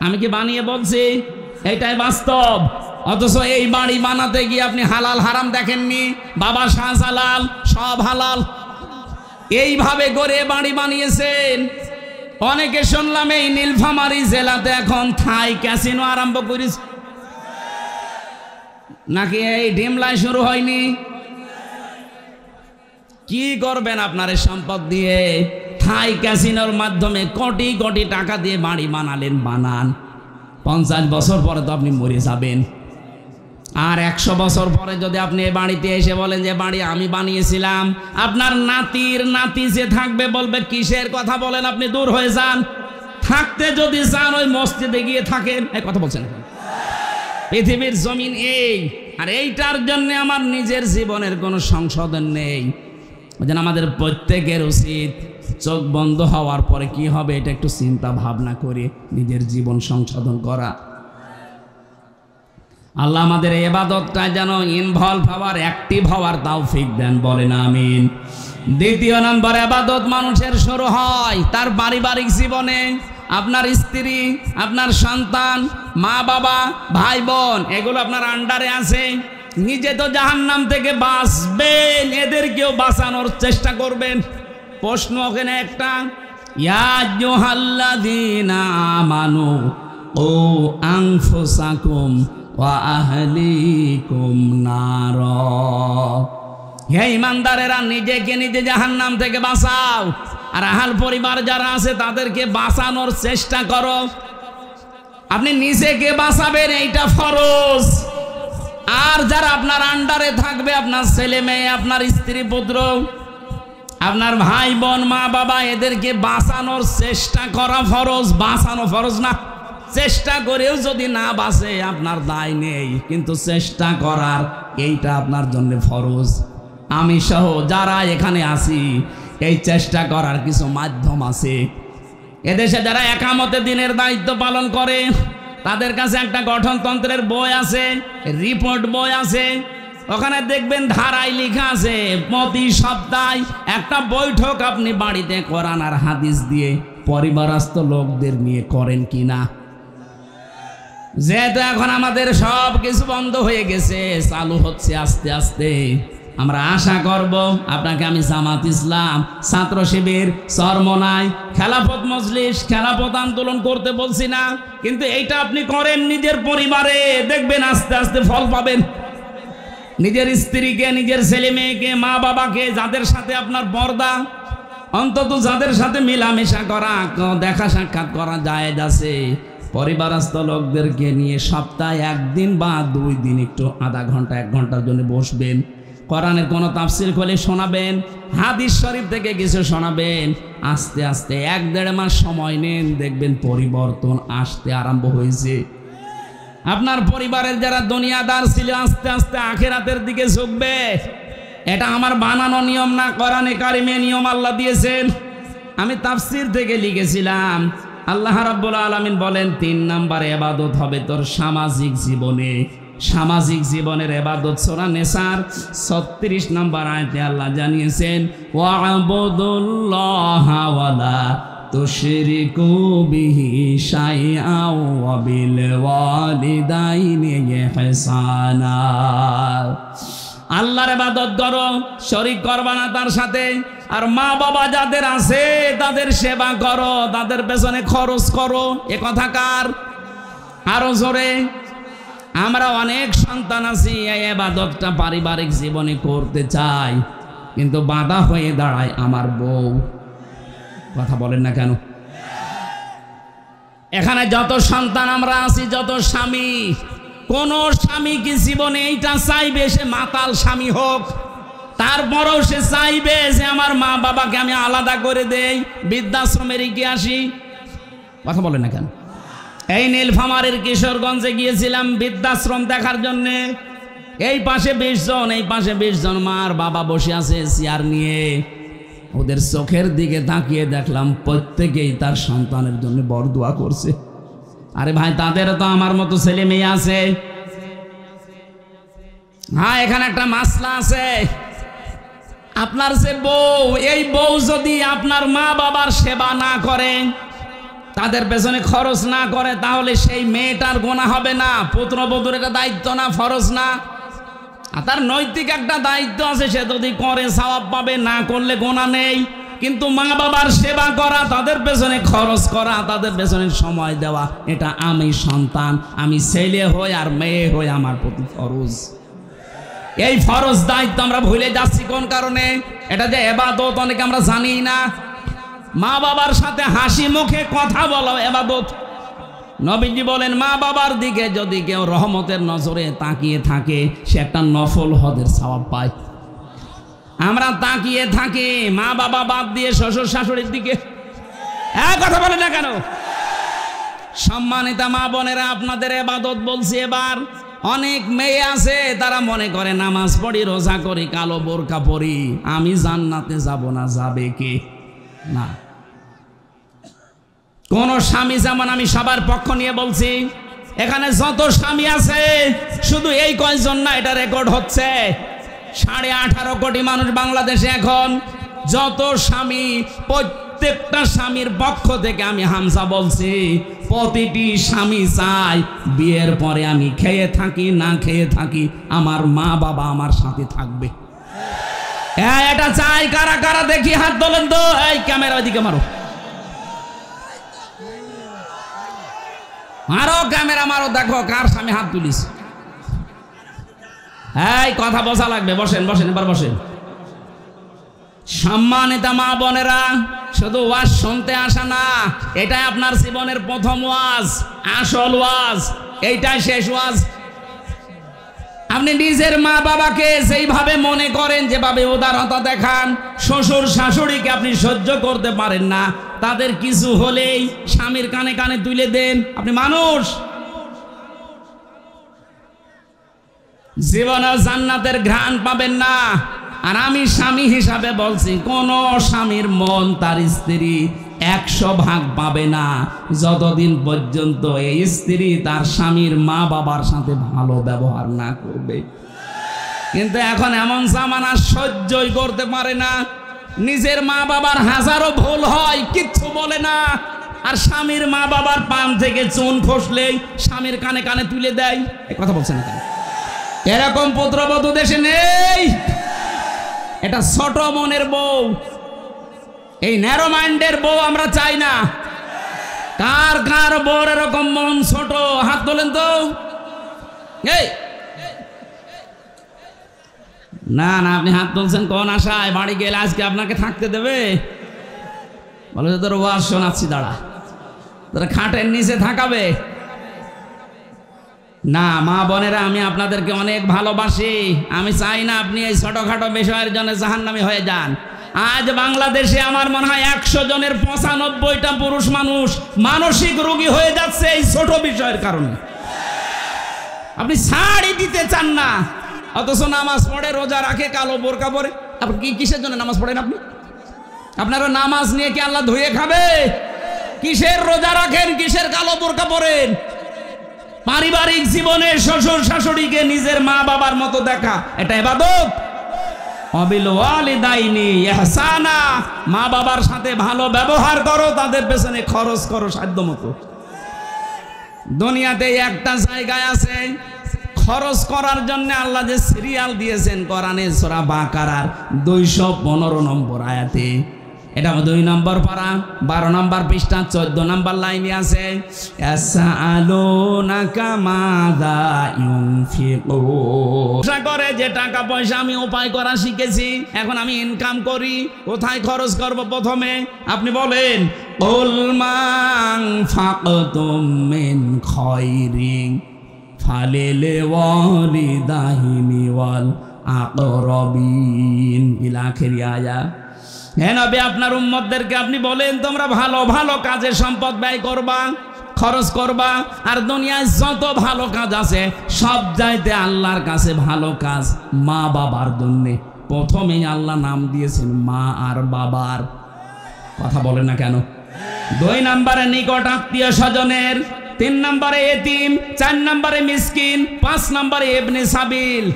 আমি কি বানিয়ে বলছি? এটাই বাস্তব। অথচ এই বাড়ি বানাতে গিয়ে আপনি হালাল হারাম দেখেননি। বাবা শাহজালাল সব হালাল, এইভাবে করে বাড়ি বানিয়েছেন। অনেকে শুনলাম এই নীলফামারী জেলাতে এখন থাই ক্যাসিনো আরম্ভ করেছে, নাকি এই ডিমলায় শুরু হয়নি? কি করবেন আপনার এই সম্পদ দিয়ে? থাই ক্যাসিনোর মাধ্যমে কোটি কোটি টাকা দিয়ে বাড়ি বানালেন, বানান। 50 বছর পরে তো আপনি মরে যাবেন। আর 100 বছর পরে যদি আপনি এই বাড়িতে এসে বলেন যে বাড়ি আমি বানিয়েছিলাম, আপনার নাতির নাতি যে থাকবে বলবে, কিসের কথা বলেন আপনি, দূর হয়ে যান। থাকতে যদি চান ওই মসজিদে গিয়ে থাকেন। এই কথা বলছেন। পৃথিবীর জমিন এই, আর এইটার জন্য আমার নিজের জীবনের কোনো সংশোধন নেই। যেন আমাদের প্রত্যেকের উচিত চোখ বন্ধ হওয়ার পরে কি হবে এটা একটু চিন্তা ভাবনা করে নিজের জীবন সংশোধন করা। আল্লাহ আমাদের এই ইবাদতটায় যেন ইনভলভ হওয়ার, অ্যাক্টিভ হওয়ার তৌফিক দেন, বলেন আমিন। 2 নম্বর ইবাদত মানুষের শুরু হয় তার পারিবারিক জীবনে। আপনার স্ত্রী, আপনার সন্তান, মা বাবা, ভাই বোন, এগুলো আপনার আন্ডারে আছে। নিজে তো জাহান্নাম থেকে বাঁচবেন, এদেরকেও বাঁচানোর চেষ্টা করবেন। প্রশ্ন ওখানে একটা, ইয়া আইয়ুহাল্লাযীনা আমানু ও আনফুসাকুম ওয়া আহলিকুম নারা, হে ঈমানদারেরা, নিজেকে নিজে জাহান্নাম থেকে বাঁচাও, আর আহাল পরিবার যারা আছে তাদেরকে বাঁচানোর চেষ্টা করো। আপনি নিজেকে বাঁচাবেন, এইটা ফরজ। আর যারা আপনার আন্ডারে থাকবে, আপনার ছেলে মেয়ে, আপনার স্ত্রী পুত্র, আপনার ভাই বোন, মা বাবা, এদেরকে বাঁচানোর চেষ্টা করা ফরজ। বাঁচানো ফরজ না, চেষ্টা করেও যদি না বাঁচে আপনার দায় নেই, কিন্তু চেষ্টা করার এইটা আপনার জন্য ফরজ। আমি সহ যারা এখানে আছি, এই চেষ্টা করার কিছু মাধ্যম আছে। এদেশে যারা একামতে দিনের দায়িত্ব পালন করে তাদের কাছে একটা গঠনতন্ত্রের বই আছে, রিপোর্ট বই আছে। ওখানে দেখবেন ধারায় লেখা আছে প্রতি সপ্তাহে একটা বৈঠক আপনি বাড়িতে কোরআন আর হাদিস দিয়ে পরিবারস্থ লোকদের নিয়ে করেন কিনা। যেহেতু এখন আমাদের সব কিছু বন্ধ হয়ে গেছে, চালু হচ্ছে আস্তে আস্তে। আমরা আশা করব আপনাকে আমি জামাত ইসলাম, ছাত্র শিবির, চরমনাই, খেলাফত মজলিস, খেলাফত আন্দোলন করতে বলছি না, কিন্তু এইটা আপনি করেন নিজের পরিবারে, দেখবেন আস্তে আস্তে ফল পাবেন। নিজের স্ত্রীকে, নিজের ছেলে মেয়েকে, মা বাবাকে, যাদের সাথে আপনার পর্দা, অন্তত যাদের সাথে মেলামেশা করা, দেখা সাক্ষাৎ করা জায়েজ আছে, পরিবারস্থ লোকদেরকে নিয়ে সপ্তাহে 1 দিন বা 2 দিন একটু আধা ঘন্টা 1 ঘন্টার জন্য বসবেন। কোরআনের কোনো তাফসির খুলে শোনাবেন, হাদিস শরীফ থেকে কিছু শোনাবেন। আস্তে আস্তে 1-1.5 মাস সময় নেন, দেখবেন পরিবর্তন আসতে আরম্ভ হয়েছে। আপনার পরিবারের যারা দুনিয়াদার ছিল আস্তে আস্তে আখিরাতের দিকে ঝুঁকবে। এটা আমার বানানো নিয়ম না, কোরআনে কারিমে নিয়ম আল্লাহ দিয়েছেন। আমি তাফসির থেকে লিখেছিলাম, আল্লাহ রাব্বুল আলামিন বলেন 3 নম্বর ইবাদত হবে তোর সামাজিক জীবনে। সামাজিক জীবনের ইবাদত সূরা নিসার 36 নম্বর আয়াতে আল্লাহ জানিয়েছেন, ওয়া'বুদুল্লাহা ওয়ালা তুশরিকু বিহি শাইআন ওয়া বিল ওয়ালিদাইনি ইহসানা। আল্লাহর ইবাদত করো, শরীক করবা না তার সাথে। আর মা বাবা যাদের আছে তাদের সেবা করো, তাদের পেছনে খরচ করো। এ কথা কার? আরো জোরে। আমরা অনেক সন্তান আছি, এই ইবাদতটা পারিবারিক জীবনে করতে চাই, কিন্তু বাধা হয়ে দাঁড়ায় আমার বউ। কথা বলেন না কেন? এখানে যত সন্তান আমরা আছি, যত স্বামী, কোন স্বামী কি জীবনে এইটা চাইবে সে মাতাল স্বামী হোক? তারপরেও সে চাইবে যে আমার মা বাবাকে আমি আলাদা করে দেই, বৃদ্ধাশ্রমে রেখে আসি। কথা বলেন না কেন? এই নীলফামারীর কিশোরগঞ্জে গিয়েছিলাম বৃদ্ধাশ্রম দেখার জন্যে। এই পাশে 20 জন, এই পাশে 20 জন মার বাবা বসে আছে চেয়ার নিয়ে। ওদের চোখের দিকে তাকিয়ে দেখলাম প্রত্যেকেই তার সন্তানের জন্য বরদোয়া করছে। আরে ভাই, তাদেরও তো আমার মতো ছেলে মেয়ে আছে। হ্যাঁ, এখানে একটা মাসলা আছে। আপনার যে বউ, এই বউ যদি আপনার মা বাবার সেবা না করে, তাদের পেছনে খরচ না করে, তাহলে সেই মেয়েটার গুনাহ হবে না? পুত্রবধূর এটা দায়িত্ব না, ফরজ না? আর তার নৈতিক একটা দায়িত্ব আছে, সে যদি করে সওয়াব পাবে, না করলে গুনাহ নেই। কিন্তু মা বাবার সেবা করা, তাদের পেছনে খরচ করা, তাদের পেছনে সময় দেওয়া, এটা আমি সন্তান, আমি ছেলে হই আর মেয়ে হই, আমার প্রতি ফরজ। এই ফরজ দায়িত্ব আমরা ভুলে যাচ্ছি কোন কারণে? এটা যে ইবাদত অনেকে আমরা জানি না। মা বাবার সাথে হাসি মুখে কথা বলা ইবাদত। নবীজি বলেন, মা বাবার দিকে যদি কেউ রহমতের নজরে তাকিয়ে থাকে, সে একটা নফল হজের সওয়াব পায়। আমরা তাকিয়ে থাকি মা বাবা বাদ দিয়ে শ্বশুর শাশুড়ির দিকে। কথা বলে না কেন? সম্মানিতা মা বোনেরা, আপনাদের ইবাদত বলছি এবার। অনেক মেয়ে আছে তারা মনে করে নামাজ পড়ি, রোজা করি, কালো বোরকা পরি, আমি জান্নাতে যাব না। যাবে কে? না। কোন স্বামী, যেমন আমি সবার পক্ষ নিয়ে বলছি, এখানে যত স্বামী আছে শুধু এই কয়জন না, এটা রেকর্ড হচ্ছে। 18.5 কোটি মানুষ বাংলাদেশে এখন। যত স্বামী, প্রত্যেকটা স্বামীর পক্ষ থেকে আমি হামজা বলছি, প্রতিটি স্বামী চায় বিয়ের পরে আমি খেয়ে থাকি না খেয়ে থাকি, আমার মা বাবা আমার সাথে থাকবে। এটা চাই কারা কারা? দেখি হাত তোলেন তো। এই ক্যামেরা দিকে মারো, মারো ক্যামেরা মারো, দেখো কার স্বামী হাত তুলিস। এই কথা বসা লাগবে। বসেন বসেন, এবার বসেন। সম্মানিত মা বোনেরা, শুধু ওয়াজ শুনতে আসা না, এটাই আপনার জীবনের প্রথম ওয়াজ, আসল ওয়াজ, এইটাই শেষ ওয়াজ। আপনি নিজের মা বাবাকে যেইভাবে মনে করেন, যেভাবে উদারতা দেখান, শ্বশুর শাশুড়িকে আপনি সহ্য করতে পারেন না, তাদের কিছু হলেই স্বামীর কানে কানে তুলে দেন, আপনি মানুষ? জীবনে জান্নাতের ঘ্রাণ পাবেন না। আর আমি স্বামী হিসাবে বলছি, কোন স্বামীর মন তার স্ত্রী 100 ভাগ পাবে না যতদিন পর্যন্ত এই স্ত্রী তার স্বামীর মা বাবার সাথে ভালো ব্যবহার না করবে। কিন্তু এখন এমন জামানা, সহ্যই করতে পারে না। নিজের মা বাবার হাজারো ভুল হয়, কিচ্ছু বলে না, আর স্বামীর মা বাবার পান থেকে চুন খসলেই স্বামীর কানে কানে তুলে দেয়। এই কথা বলছে না কেন? এরকম পুত্রবধূ দেশে নেই। এটা ছোট মনের বউ, এই ন্যারো মাইন্ডের বউ আমরা চাই না। কার কার বউর এরকম মন ছোট? হাত তোলেন তো। এই না না, আপনি হাত তুলছেন কোন আশায়? বাড়ি গেলে আজকে আপনাকে থাকতে দেবে? বলে তোর ওয়াজ শোনাচ্ছি, দাঁড়া, তোর খাটের নিচে থাকাবে না। মা বোনেরা, আমি আপনাদেরকে অনেক ভালোবাসি। আমি চাই না আপনি এই ছোটখাটো বিষয়ের জন্য জাহান্নামী হয়ে যান। আজ বাংলাদেশে আমার মনে হয় 100 জনের 95টা পুরুষ মানুষ মানসিক রোগী হয়ে যাচ্ছে এই ছোট বিষয়ের কারণে। আপনি ছাড়ই দিতে চান না, অথচ নামাজ পড়ে, রোজা রাখে, কালো বোরকা পরে। আপনি কিসের জন্য নামাজ পড়েন? আপনারা নামাজ নিয়ে কি আল্লাহ ধুয়ে খাবে? কিসের রোজা রাখেন, কিসের কালো বোরকা পরেন? পারিবারিক জীবনে শ্বশুর শাশুড়িকে নিজের মা বাবার মতো দেখা, এটা ইবাদত। অবিল ওয়ালিদাইনি ইহসানা, মা বাবার সাথে ভালো ব্যবহার করো, তাদের পেছনে খরচ করো সাধ্য মতো। দুনিয়াতে একটা জায়গায় আছে খরচ করার জন্য, আল্লাহ যে সিরিয়াল দিয়েছেন কোরআনে সূরা বাকারার 215 নম্বর আয়াতে। এটা 2 নম্বর পারা, 12 নম্বর পৃষ্ঠা, 14 নম্বর লাইনে আছে, ইয়াসআলুনাকা মাযা ইউনফিকুন। আশা করে যে টাকা পয়সা আমি উপায় করা শিখেছি, এখন আমি ইনকাম করি, কোথায় খরচ করব? প্রথমে আপনি বলেন, কুল মান ফাকতুম মিন খায়রিন ফালিল ওয়ালিদাইনি ওয়াল আকরাবিন ইলা আখিরি আয়াত। হে নবী, আপনার উম্মতদেরকে আপনি বলেন, তোমরা ভালো ভালো কাজে সম্পদ ব্যয় করবা, খরচ করবা। আর দুনিয়ায় যত ভালো কাজ আছে, সব চাইতে আল্লাহর কাছে ভালো কাজ মা বাবার জন্য। প্রথমেই আল্লাহ নাম দিয়েছেন মা আর বাবার। কথা বলেন না কেন? 2 নম্বরে নিকট আত্মীয় স্বজনের, 3 নম্বরে এতিম, 4 নম্বরে মিসকিন, 5 নম্বরে ইবনে সাবিল।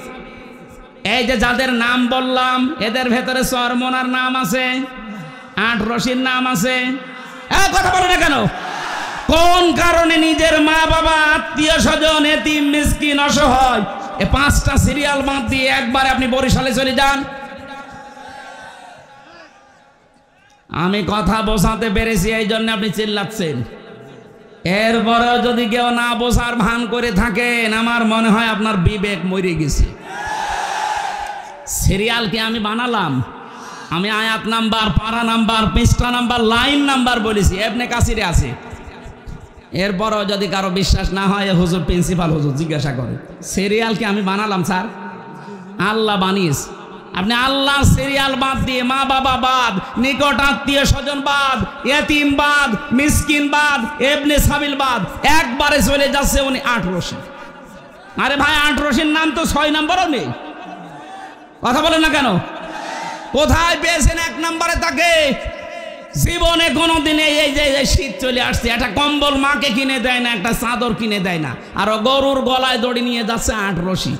এই যে যাদের নাম বললাম, এদের ভেতরে চরমনার নাম আছে, 8 রশির নাম আছে। কথা বলে না কেন? কোন কারণে নিজের মা বাবা, আত্মীয় স্বজন, এতিম, মিসকিন, অসহায়, এই 5টা সিরিয়াল বাদ দিয়ে একবারে আপনি বরিশালে চলে যান। আমি কথা বোঝাতে পেরেছি, এই জন্য আপনি চিল্লাচ্ছেন। এরপরেও যদি কেউ না বোঝার ভান করে থাকেন, আমার মনে হয় আপনার বিবেক মরে গেছে। সিরিয়াল কি আমি বানালাম? আমি আয়াত নাম্বার, পারা নাম্বার, পৃষ্ঠা নাম্বার, লাইন নাম্বার বলেছি, ইবনে কাসিরে আছে। এরপরও যদি কারো বিশ্বাস না হয়, হুজুর, প্রিন্সিপাল হুজুর জিজ্ঞাসা করে, সিরিয়াল কি আমি বানালাম? স্যার, আল্লাহ বানিয়েছ। আপনি আল্লাহ সিরিয়াল বাদ দিয়ে মা বাবা বাদ, নিকট আত্মীয় স্বজন বাদ, এতিম বাদ, মিসকিন বাদ, ইবনে সাবিল বাদ, একবারে চলে যাচ্ছে উনি 8 রশি। আরে ভাই, 8 রশির নাম তো 6 নম্বরও নেই। কথা বলেন না কেন? কোথায় পেয়েছেন 1 নম্বরে তাকে? জীবনে কোনোদিনে এই যে শীত চলে আসছে, একটা কম্বল মাকে কিনে দেয় না, একটা চাদর কিনে দেয় না, আর গরুর গলায় দড়ি নিয়ে যাচ্ছে 8 রশি।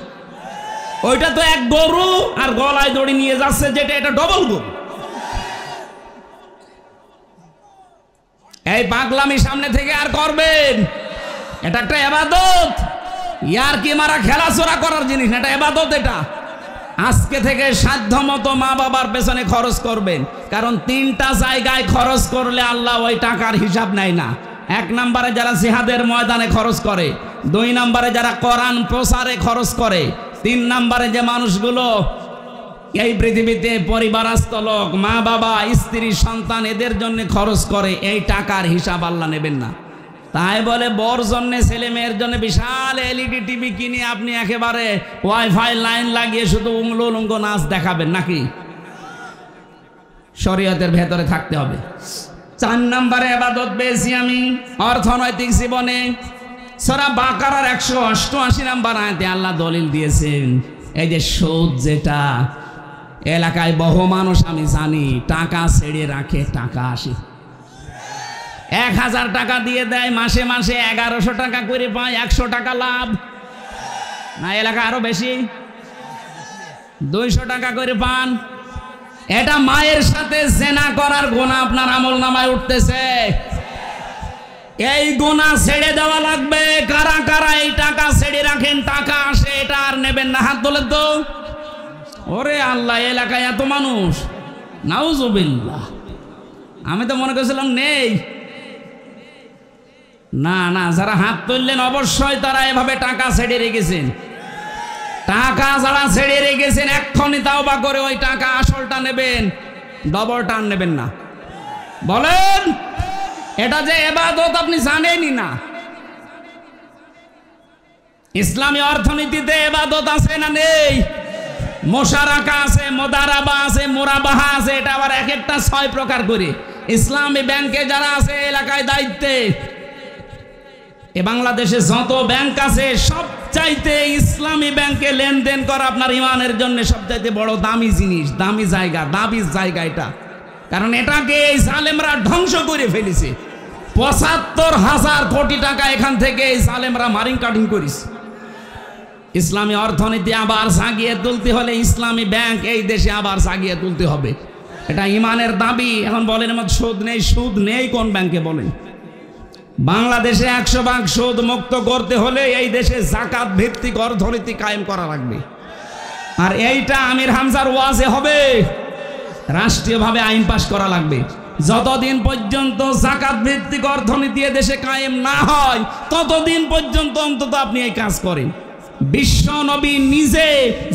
ওইটা তো এক গরু, আর গলায় দড়ি নিয়ে যাচ্ছে যেটা, এটা ডবল গরু। এই পাগলামি সামনে থেকে আর করবেন? এটা একটা ইবাদত, ইয়ার কি মারা খেলাচোরা করার জিনিস না, এটা ইবাদত। এটা আজকে থেকে সাধ্যমতো মা বাবার পেছনে খরচ করবেন, কারণ 3টা জায়গায় খরচ করলে আল্লাহ ওই টাকার হিসাব নেয় না। 1 নম্বরে যারা জিহাদের ময়দানে খরচ করে, 2 নম্বরে যারা কোরআন প্রচারে খরচ করে, 3 নম্বরে যে মানুষগুলো এই পৃথিবীতে পরিবারস্থ লোক, মা বাবা, স্ত্রী, সন্তান এদের জন্য খরচ করে, এই টাকার হিসাব আল্লাহ নেবেন না। তাই বলে বর জন্য, ছেলে মেয়ের জন্য বিশাল এলইডি টিভি কিনে আপনি একেবারে ওয়াইফাই লাইন লাগিয়ে শুধু উংলো উলঙ্গ নাচ দেখাবেন নাকি? শরীয়তের ভেতরে থাকতে হবে। 4 নম্বরে ইবাদত পেয়েছি আমি অর্থনৈতিক জীবনে। সূরা বাকারার 188 নম্বর আয়াতে আল্লাহ দলিল দিয়েছেন, এই যে সুদ, যেটা এলাকায় বহু মানুষ আমি জানি টাকা ছেড়ে রাখে, টাকা আসে 1000 টাকা দিয়ে দেয়, মাসে মাসে 1100 টাকা করে পায়, 100 টাকা লাভ না, এলাকা আরো বেশি 200 টাকা করে পান। এটা মায়ের সাথে জেনা করার গুনাহ আপনার আমলনামায় উঠতেছে। এই গুনাহ ছেড়ে দেওয়া লাগবে। কারা কারা এই টাকা ছেড়ে রাখেন, টাকা আসে, এটা আর নেবেন না? হাত তোলেন তো। ওরে আল্লাহ, এলাকায় এত মানুষ, নাউজুবিল্লাহ। আমি তো মনে করছিলাম নেই। না না, যারা হাত তুললেন অবশ্যই তারা এভাবে টাকা ছেড়ে রেখেছেন। টাকা যারা ছেড়ে রেখেছেন এক্ষুনি তাওবা করে ওই টাকা আসলটা নেবেন, ডবলটা নেবেন না। বলেন, এটা যে ইবাদত আপনি জানেনই না। ইসলামী অর্থনীতিতে ইবাদত আছে না নেই? মুশারাকা আছে, মুদারাবা আছে, মুরাবাহা আছে, এটা আবার এক একটা 6 প্রকার করে। ইসলামী ব্যাংকে যারা আছে এলাকায় দায়িত্বে, এ বাংলাদেশে যত ব্যাংক আছে সবচাইতে ইসলামী ব্যাংকে লেনদেন করা আপনার ইমানের জন্য সবচাইতে বড় দামি জিনিস, দামি জায়গা, দাবির জায়গা এটা। কারণ এটাকে এই জালেমরা ধ্বংস করে ফেলেছে। ৭৫,০০০ কোটি টাকা এখান থেকে এই জালেমরা মারিং কাটিং করেছে। ইসলামী অর্থনীতি আবার জাগিয়ে তুলতে হলে ইসলামী ব্যাংক এই দেশে আবার জাগিয়ে তুলতে হবে, এটা ইমানের দাবি। এখন বলেন আমার সুদ নেই, সুদ নেই কোন ব্যাংকে বলেন? বাংলাদেশে 100% সুদ মুক্ত করতে হলে এই দেশে যাকাত ভিত্তিক অর্থনীতি কায়েম করা লাগবে। আর এইটা আমির হামজার ওয়াজে হবে, রাষ্ট্রীয়ভাবে আইন পাশ করা লাগবে। যতদিন পর্যন্ত যাকাত ভিত্তিক অর্থনীতি দেশে কায়েম না হয় ততদিন পর্যন্ত অন্তত আপনি এই কাজ করেন। বিশ্ব নবী নিজে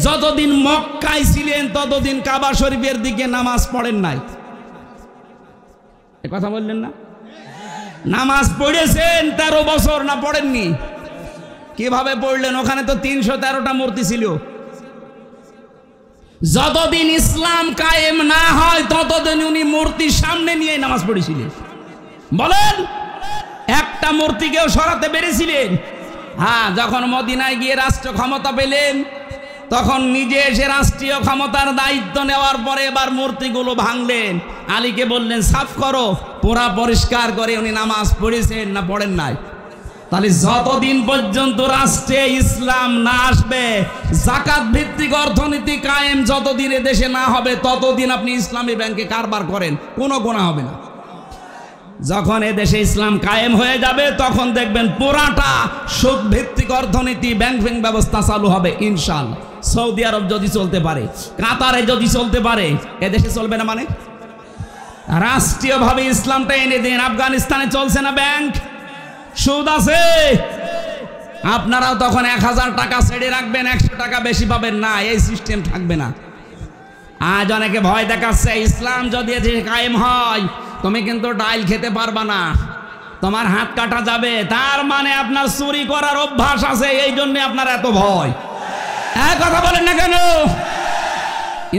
যতদিন মক্কায় ছিলেন ততদিন কাবা শরীফের দিকে নামাজ পড়েন নাই। এ কথা বললেন না? নামাজ পড়েছেন 13 বছর, না পড়েননি? কিভাবে পড়লেন? ওখানে তো 313টা মূর্তি ছিল। যতদিন ইসলাম কায়েম না হয় ততদিন উনি মূর্তির সামনে নিয়ে নামাজ পড়েছিলেন। বলেন, একটা মূর্তিকেও সরাতে পেরেছিলেন? হ্যাঁ, যখন মদিনায় গিয়ে রাষ্ট্র ক্ষমতা পেলেন তখন নিজে এসে রাষ্ট্রীয় ক্ষমতার দায়িত্ব নেওয়ার পরে এবার মূর্তিগুলো ভাঙলেন। আলীকে বললেন সাফ করো, পোড়া পরিষ্কার করে। উনি নামাজ পড়েছেন না পড়েন নাই? তাহলে যতদিন পর্যন্ত রাষ্ট্রে ইসলাম না আসবে, যাকাত ভিত্তিক অর্থনীতি কায়েম যতদিন দেশে না হবে ততদিন আপনি ইসলামী ব্যাংকে কারবার করেন, কোনো গুনাহ হবে না। যখন দেশে ইসলাম কায়েম হয়ে যাবে তখন দেখবেন পুরাটা সুদ ভিত্তিক অর্থনীতি, ব্যাংক ব্যবস্থা চালু হবে ইনশাআল্লাহ। সৌদি আরব যদি চলতে পারে, কাতারে যদি চলতে পারে, এদেশে চলবে না মানে? রাষ্ট্রীয়ভাবে ইসলামটা এনে দিন। আফগানিস্তানে চলছে না ব্যাংক, সুদ আছে। আপনারাও তখন 1000 টাকা ছেড়ে রাখবেন, 100 টাকা বেশি পাবেন না, এই সিস্টেম থাকবে না। আজ অনেকে ভয় দেখাচ্ছে ইসলাম যদি কায়েম হয় তুমি কিন্তু ডাইল খেতে পারবা না, তোমার হাত কাটা যাবে। তার মানে আপনার চুরি করার অভ্যাস আছে, এই জন্য আপনার এত ভয়। এক কথা বলেন না কেন?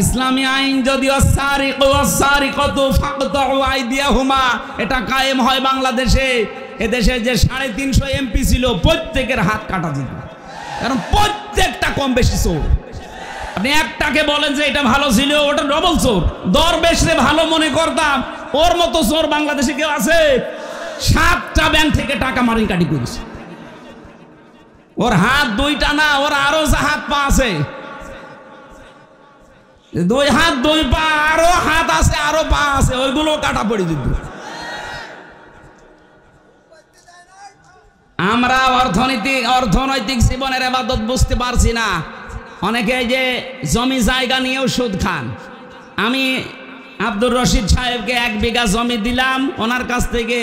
ইসলামী আইন যদি এটা কায়েম হয় বাংলাদেশে, এদেশে যে 350 এমপি ছিল প্রত্যেকের হাত কাটা যেত, কারণ প্রত্যেকটা কম বেশি চোর। আপনি একটাকে বলেন যে এটা ভালো ছিল, ওটা ডবল চোর। দরবেশরে ভালো মনে করতাম, ওর মতো চোর বাংলাদেশে কেউ আছে? 7টা ব্যাংক থেকে টাকা মারি কাটি করেছে। ওর হাত 2টা না, ওর আরো হাত পা আছে, 2 হাত 2 পা, আরো হাত আছে, আরো পা আছে, ওইগুলো কাটা পড়ে দিত। আমরা অর্থনৈতিক জীবনের ইবাদত বুঝতে পারছি না। অনেকে যে জমি জায়গা নিয়েও সুদ খান। আমি আব্দুর রশিদ সাহেবকে 1 বিঘা জমি দিলাম, ওনার কাছ থেকে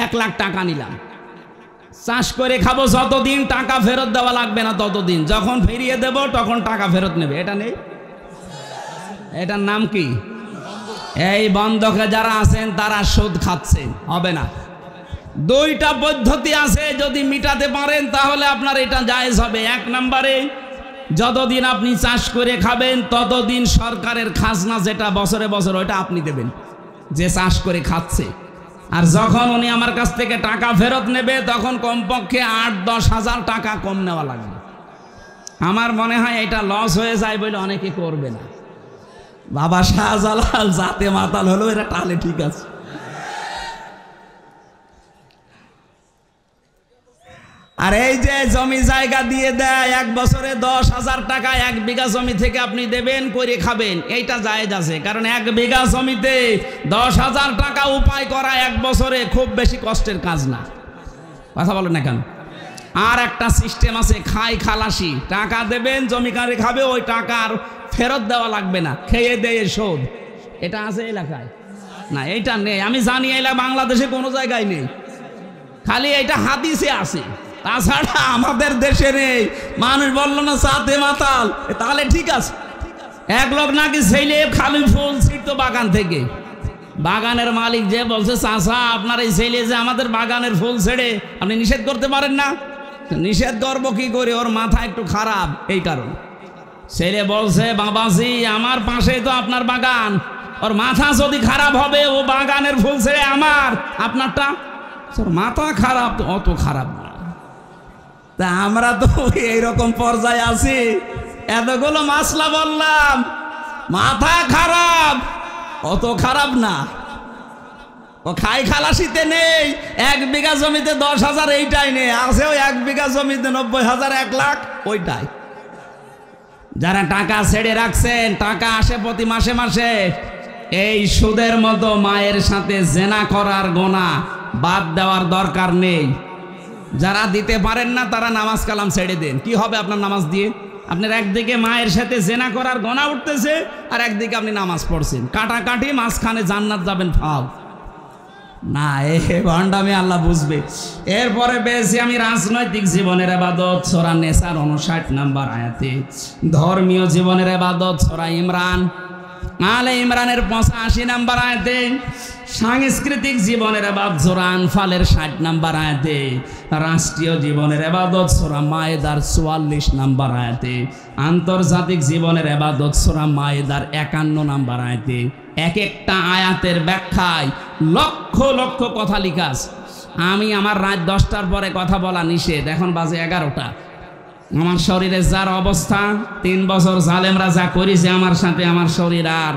1 লাখ টাকা নিলাম। চাষ করে খাবো যতদিন, টাকা ফেরত দেওয়া লাগবে না ততদিন। যখন ফিরিয়ে দেব তখন টাকা ফেরত নেবে, এটা নেই? এটার নাম কি? এই বন্ধকে যারা আছেন তারা সুদ খাচ্ছেন, হবে না। দুইটা পদ্ধতি আছে, যদি মিটাতে পারেন তাহলে আপনার এটা জায়েজ হবে। এক নম্বরে, যতদিন আপনি চাষ করে খাবেন ততদিন সরকারের খাজনা যেটা বছরে বছর ওইটা আপনি দেবেন, যে চাষ করে খাচ্ছে। আর যখন উনি আমার কাছ থেকে টাকা ফেরত নেবে তখন কমপক্ষে 8-10 হাজার টাকা কম নেওয়া লাগবে। আমার মনে হয় এটা লস হয়ে যায় বলে অনেকে করবে না। বাবা শাহজালাল জাতে মাতাল হলো, এরা টালে ঠিক আছে। আর এই যে জমি জায়গা দিয়ে দেয় 1 বছরে 10 হাজার টাকা 1 বিঘা জমি থেকে আপনি দেবেন, করে খাবেন, এইটা জায়েজ আছে। কারণ 1 বিঘা জমিতে 10 হাজার টাকা উপায় করা 1 বছরে খুব বেশি কষ্টের কাজ না। কথা বলেন না কেন? আর একটা সিস্টেম আছে, খাই খালাসি, টাকা দেবেন জমিকারে খাবে, ওই টাকার ফেরত দেওয়া লাগবে না, খেয়ে দেয়ে শোধ। এটা আছে এলাকায়? না, এইটা নেই। আমি জানি এলাকা বাংলাদেশে কোনো জায়গায় নেই, খালি এটা হাদিসে আছে, তাছাড়া আমাদের দেশে নেই। মানুষ বললো না সাথে মাতাল, তাহলে ঠিক আছে। এক লোক নাকি ছেলে খালি ফুল ছিটতো বাগান থেকে, বাগানের মালিক যে বলছে চাচা আপনার এই ছেলে যে আমাদের বাগানের ফুল ছেড়ে আপনি নিষেধ করতে পারেন না। নিষেধ করবো কি করে, ওর মাথা একটু খারাপ, এই কারণ। ছেলে বলছে বাবাজি আমার পাশে তো আপনার বাগান, ওর মাথা যদি খারাপ হবে, ও বাগানের ফুল ছেড়ে আমার, আপনারটা ওর মাথা খারাপ। তো অত খারাপ না, তা আমরা তো এইরকম পর্যায়ে আছি। এতগুলো মাসলা বললাম, মাথা খারাপ, অত খারাপ না। ও খাই খালাসিতে নেই, 1 বিঘা জমিতে 10 হাজার, এইটাই নেই। আছে ওই 1 বিঘা জমিতে 90 হাজার 1 লাখ, ওইটাই। যারা টাকা ছেড়ে রাখছেন, টাকা আসে প্রতি মাসে মাসে, এই সুদের মতো মায়ের সাথে জেনা করার গোনা বাদ দেওয়ার দরকার নেই। যারা দিতে পারেন না তারা নামাজ কালাম ছেড়ে দেন। কি হবে আপনার নামাজ দিয়ে? আপনার একদিকে মায়ের সাথে জেনা করার গোনা উঠতেছে, আর একদিকে আপনি নামাজ পড়ছেন, কাটাকাটি, মাঝখানে জান্নাত যাবেন ফাও না। এ ভণ্ডামি আল্লাহ বুঝবে। এরপরে পেয়েছি আমি রাজনৈতিক জীবনের ইবাদত, সূরা নেসার 59 নম্বর আয়াতে। ধর্মীয় জীবনের ইবাদত সূরা ইমরান, আলে ইমরানের 85 নম্বর আয়াতে। সাংস্কৃতিক জীবনের ইবাদত সূরা আনফালের 60 নম্বর আয়াতে। রাষ্ট্রীয় জীবনের ইবাদত সূরা মায়েদার 44 নম্বর আয়াতে। আন্তর্জাতিক জীবনের ইবাদত সূরা মায়েদার 51 নম্বর আয়াতে। এক একটা আয়াতের ব্যাখ্যায় লক্ষ লক্ষ কথা লিখা আছে। আমি আমার রাত 10টার পরে কথা বলা নিষেধ, এখন বাজে 11টা। আমার শরীরে যার অবস্থা, 3 বছর জালেমরা যা করেছে আমার সাথে, আমার শরীর আর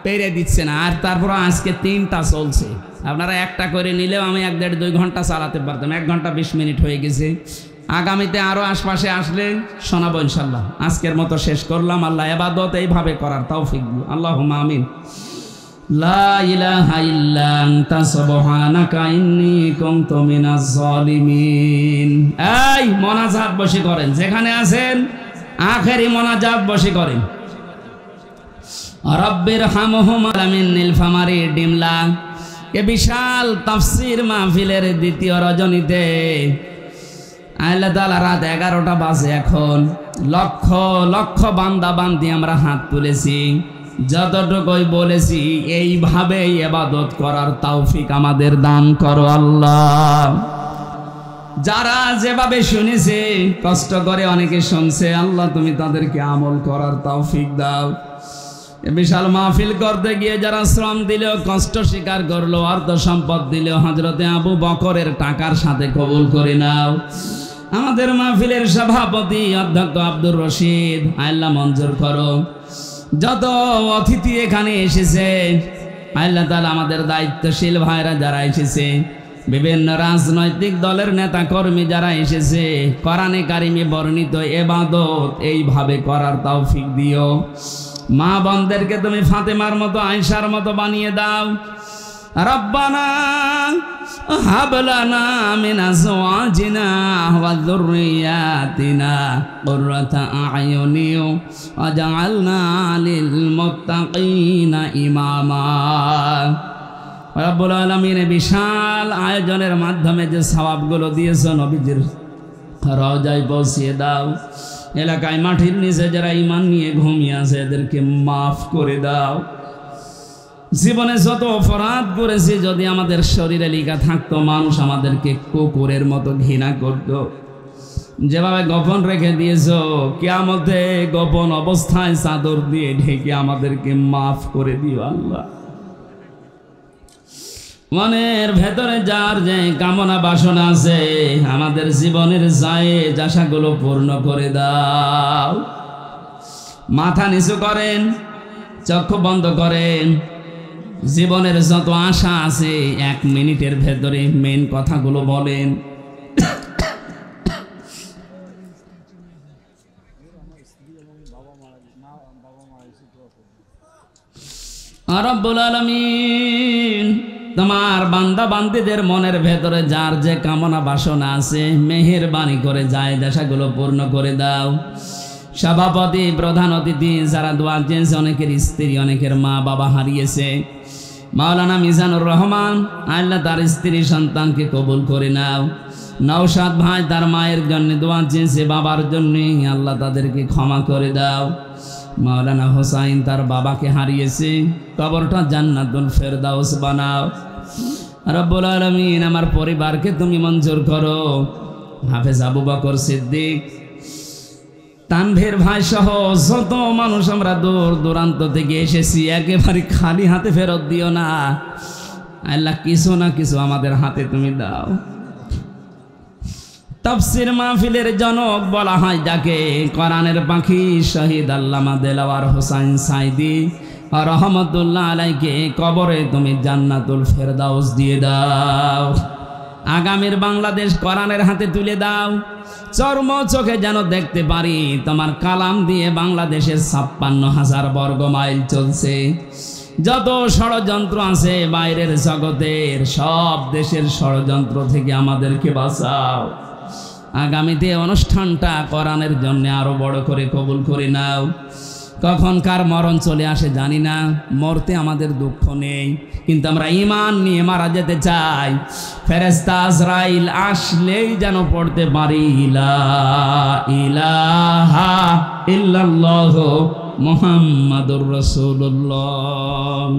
পেরে দিচ্ছে না। আর তারপর আজকে 3টা চলছে। আপনারা একটা করে নিলেও আমি 1-1.5-2 ঘন্টা চালাতে পারতাম। 1 ঘন্টা 20 মিনিট হয়ে গেছে। আগামীতে আরও আশপাশে আসলে শোনাবো ইনশাল্লাহ। আজকের মতো শেষ করলাম। আল্লাহ ইবাদত এইভাবে করার তৌফিক দিন, আল্লাহুম্মা আমিন। লা ইলাহা ইল্লা আনতা সুবহানাকা ইন্নী কুনতু মিনাজ জালিমিন। এই মোনাজাত বসে করেন, যেখানে আছেন আখেরি মোনাজাত বসে করেন। রব্বির হামহুমা মিন্নিল ফামারি ডিমলা। এ বিশাল তাফসীর মাহফিলের দ্বিতীয় রজনীতে আল্লাহ তাআলা রাত 11টা বাজে এখন। লক্ষ লক্ষ বান্দা বান্দি আমরা হাত তুলেছি, যতটুকুই বলেছি এইভাবে ইবাদত করার তৌফিক আমাদের দান করো আল্লাহ। যারা যেভাবে শুনেছে, কষ্ট করে অনেকে শুনছে, আল্লাহ তুমি তাদেরকে আমল করার তৌফিক দাও। বিশাল মাহফিল করতে গিয়ে যারা শ্রম দিল, কষ্ট স্বীকার করলো, অর্থ সম্পদ দিল, হযরতে আবু বকরের টাকার সাথে কবুল করে নাও। আমাদের মাহফিলের সভাপতি অধ্যক্ষ আব্দুর রশিদ, আল্লাহ মঞ্জুর করো। যত অতিথি এখানে এসেছে, আল্লাহ তাআলা আমাদের দায়িত্বশীল ভাইরা যারা এসেছে, বিভিন্ন রাজনৈতিক দলের নেতা কর্মী যারা এসেছে, কোরআনে কারিমে বর্ণিত ইবাদত এইভাবে করার তৌফিক দিও। মা বোনদেরকে তুমি ফাতেমার মতো, আয়েশার মতো বানিয়ে দাও। রব্বানা হাব লানা মিন আজওয়াজিনা ওয়া যুররিয়াতিনা কুররাতা আ'য়ুনি ওয়াজআলনা লিল মুত্তাকিনা ইমামা। রব্বুল আলামিন বিশাল আয়োজনের মাধ্যমে যে সওয়াবগুলো দিয়েছো নবীজির রওজায় পৌঁছিয়ে দাও। এলাকায় মাটির নিচে যারা ঈমান নিয়ে ঘুমিয়ে আছে এদেরকে মাফ করে দাও। জীবনে যত অপরাধ করেছি যদি আমাদের শরীরে লেখা থাকতো মানুষ আমাদেরকে কুকুরের মতো ঘৃণা করত। যেভাবে গোপন রেখে দিয়েছো কিয়ামতে গোপন অবস্থায় চাদর দিয়ে ঢেকে আমাদেরকে মাফ করে দিও আল্লাহ। মনের ভেতরে যার যে কামনা বাসনা আছে আমাদের জীবনের জায়েজ আশাগুলো পূর্ণ করে দাও। মাথা নিচু করেন, চক্ষু বন্ধ করেন। জীবনের যত আশা আছে 1 মিনিটের ভেতরে মেন কথাগুলো বলেন। রব্বুল আলামিন তোমার বান্দা বান্দীদের মনের ভেতরে যার যে কামনা বাসনা আছে মেহেরবানি করে জায়েজ আশাগুলো পূর্ণ করে দাও। সভাপতি, প্রধান অতিথি যারা দোয়া চেয়েছে, অনেকের স্ত্রী, অনেকের মা বাবা হারিয়েছে, মাওলানা মিজানুর রহমান আল্লাহ তার স্ত্রী সন্তানকে কবুল করে নাও। নওশাদ ভাই তার মায়ের জন্য দোয়া চেয়েছে, বাবার জন্য আল্লাহ তাদেরকে ক্ষমা করে দাও। মাওলানা হোসাইন তার বাবাকে হারিয়েছে, কবরটা জান্নাতুল ফেরদাউস বানাও। রব্বুল আলামিন আমার পরিবারকে তুমি মঞ্জুর করো। হাফেজ আবু বকর সিদ্দিক, তানভীর ভাই সহ যত মানুষ আমরা দূর দূরান্ত থেকে এসেছি একেবারে খালি হাতে ফেরত দিও না আল্লাহ। কিছু না কিছু আমাদের হাতে তুমি দাও। তাফসীর মাহফিলের জনক বলা হয় যাকে, কোরআনের পাখি শহীদ আল্লামা দেলাওয়ার হোসাইন সাইদি রহমতুল্লাহ আলাইকে কবরে তুমি জান্নাতুল ফেরদাউস দিয়ে দাও। আগামীর বাংলাদেশ কোরআনের হাতে তুলে দাও। চর্ম চোখে যেন দেখতে পারি তোমার কালাম দিয়ে বাংলাদেশের 56,000 বর্গ মাইল চলছে। যত ষড়যন্ত্র আছে বাইরের জগতের সব দেশের ষড়যন্ত্র থেকে আমাদেরকে বাঁচাও। আগামীতে অনুষ্ঠানটা কোরআনের জন্য আরো বড় করে কবুল করে নাও। কখন কার মরণ চলে আসে জানি না, মরতে আমাদের দুঃখ নেই, কিন্তু আমরা ঈমান নিয়ে মারা যেতে চাই। ফেরেশতা আজরাইল আসলেই যেন পড়তে পারি লা ইলাহা ইল্লাল্লাহু মুহাম্মাদুর রাসূলুল্লাহ।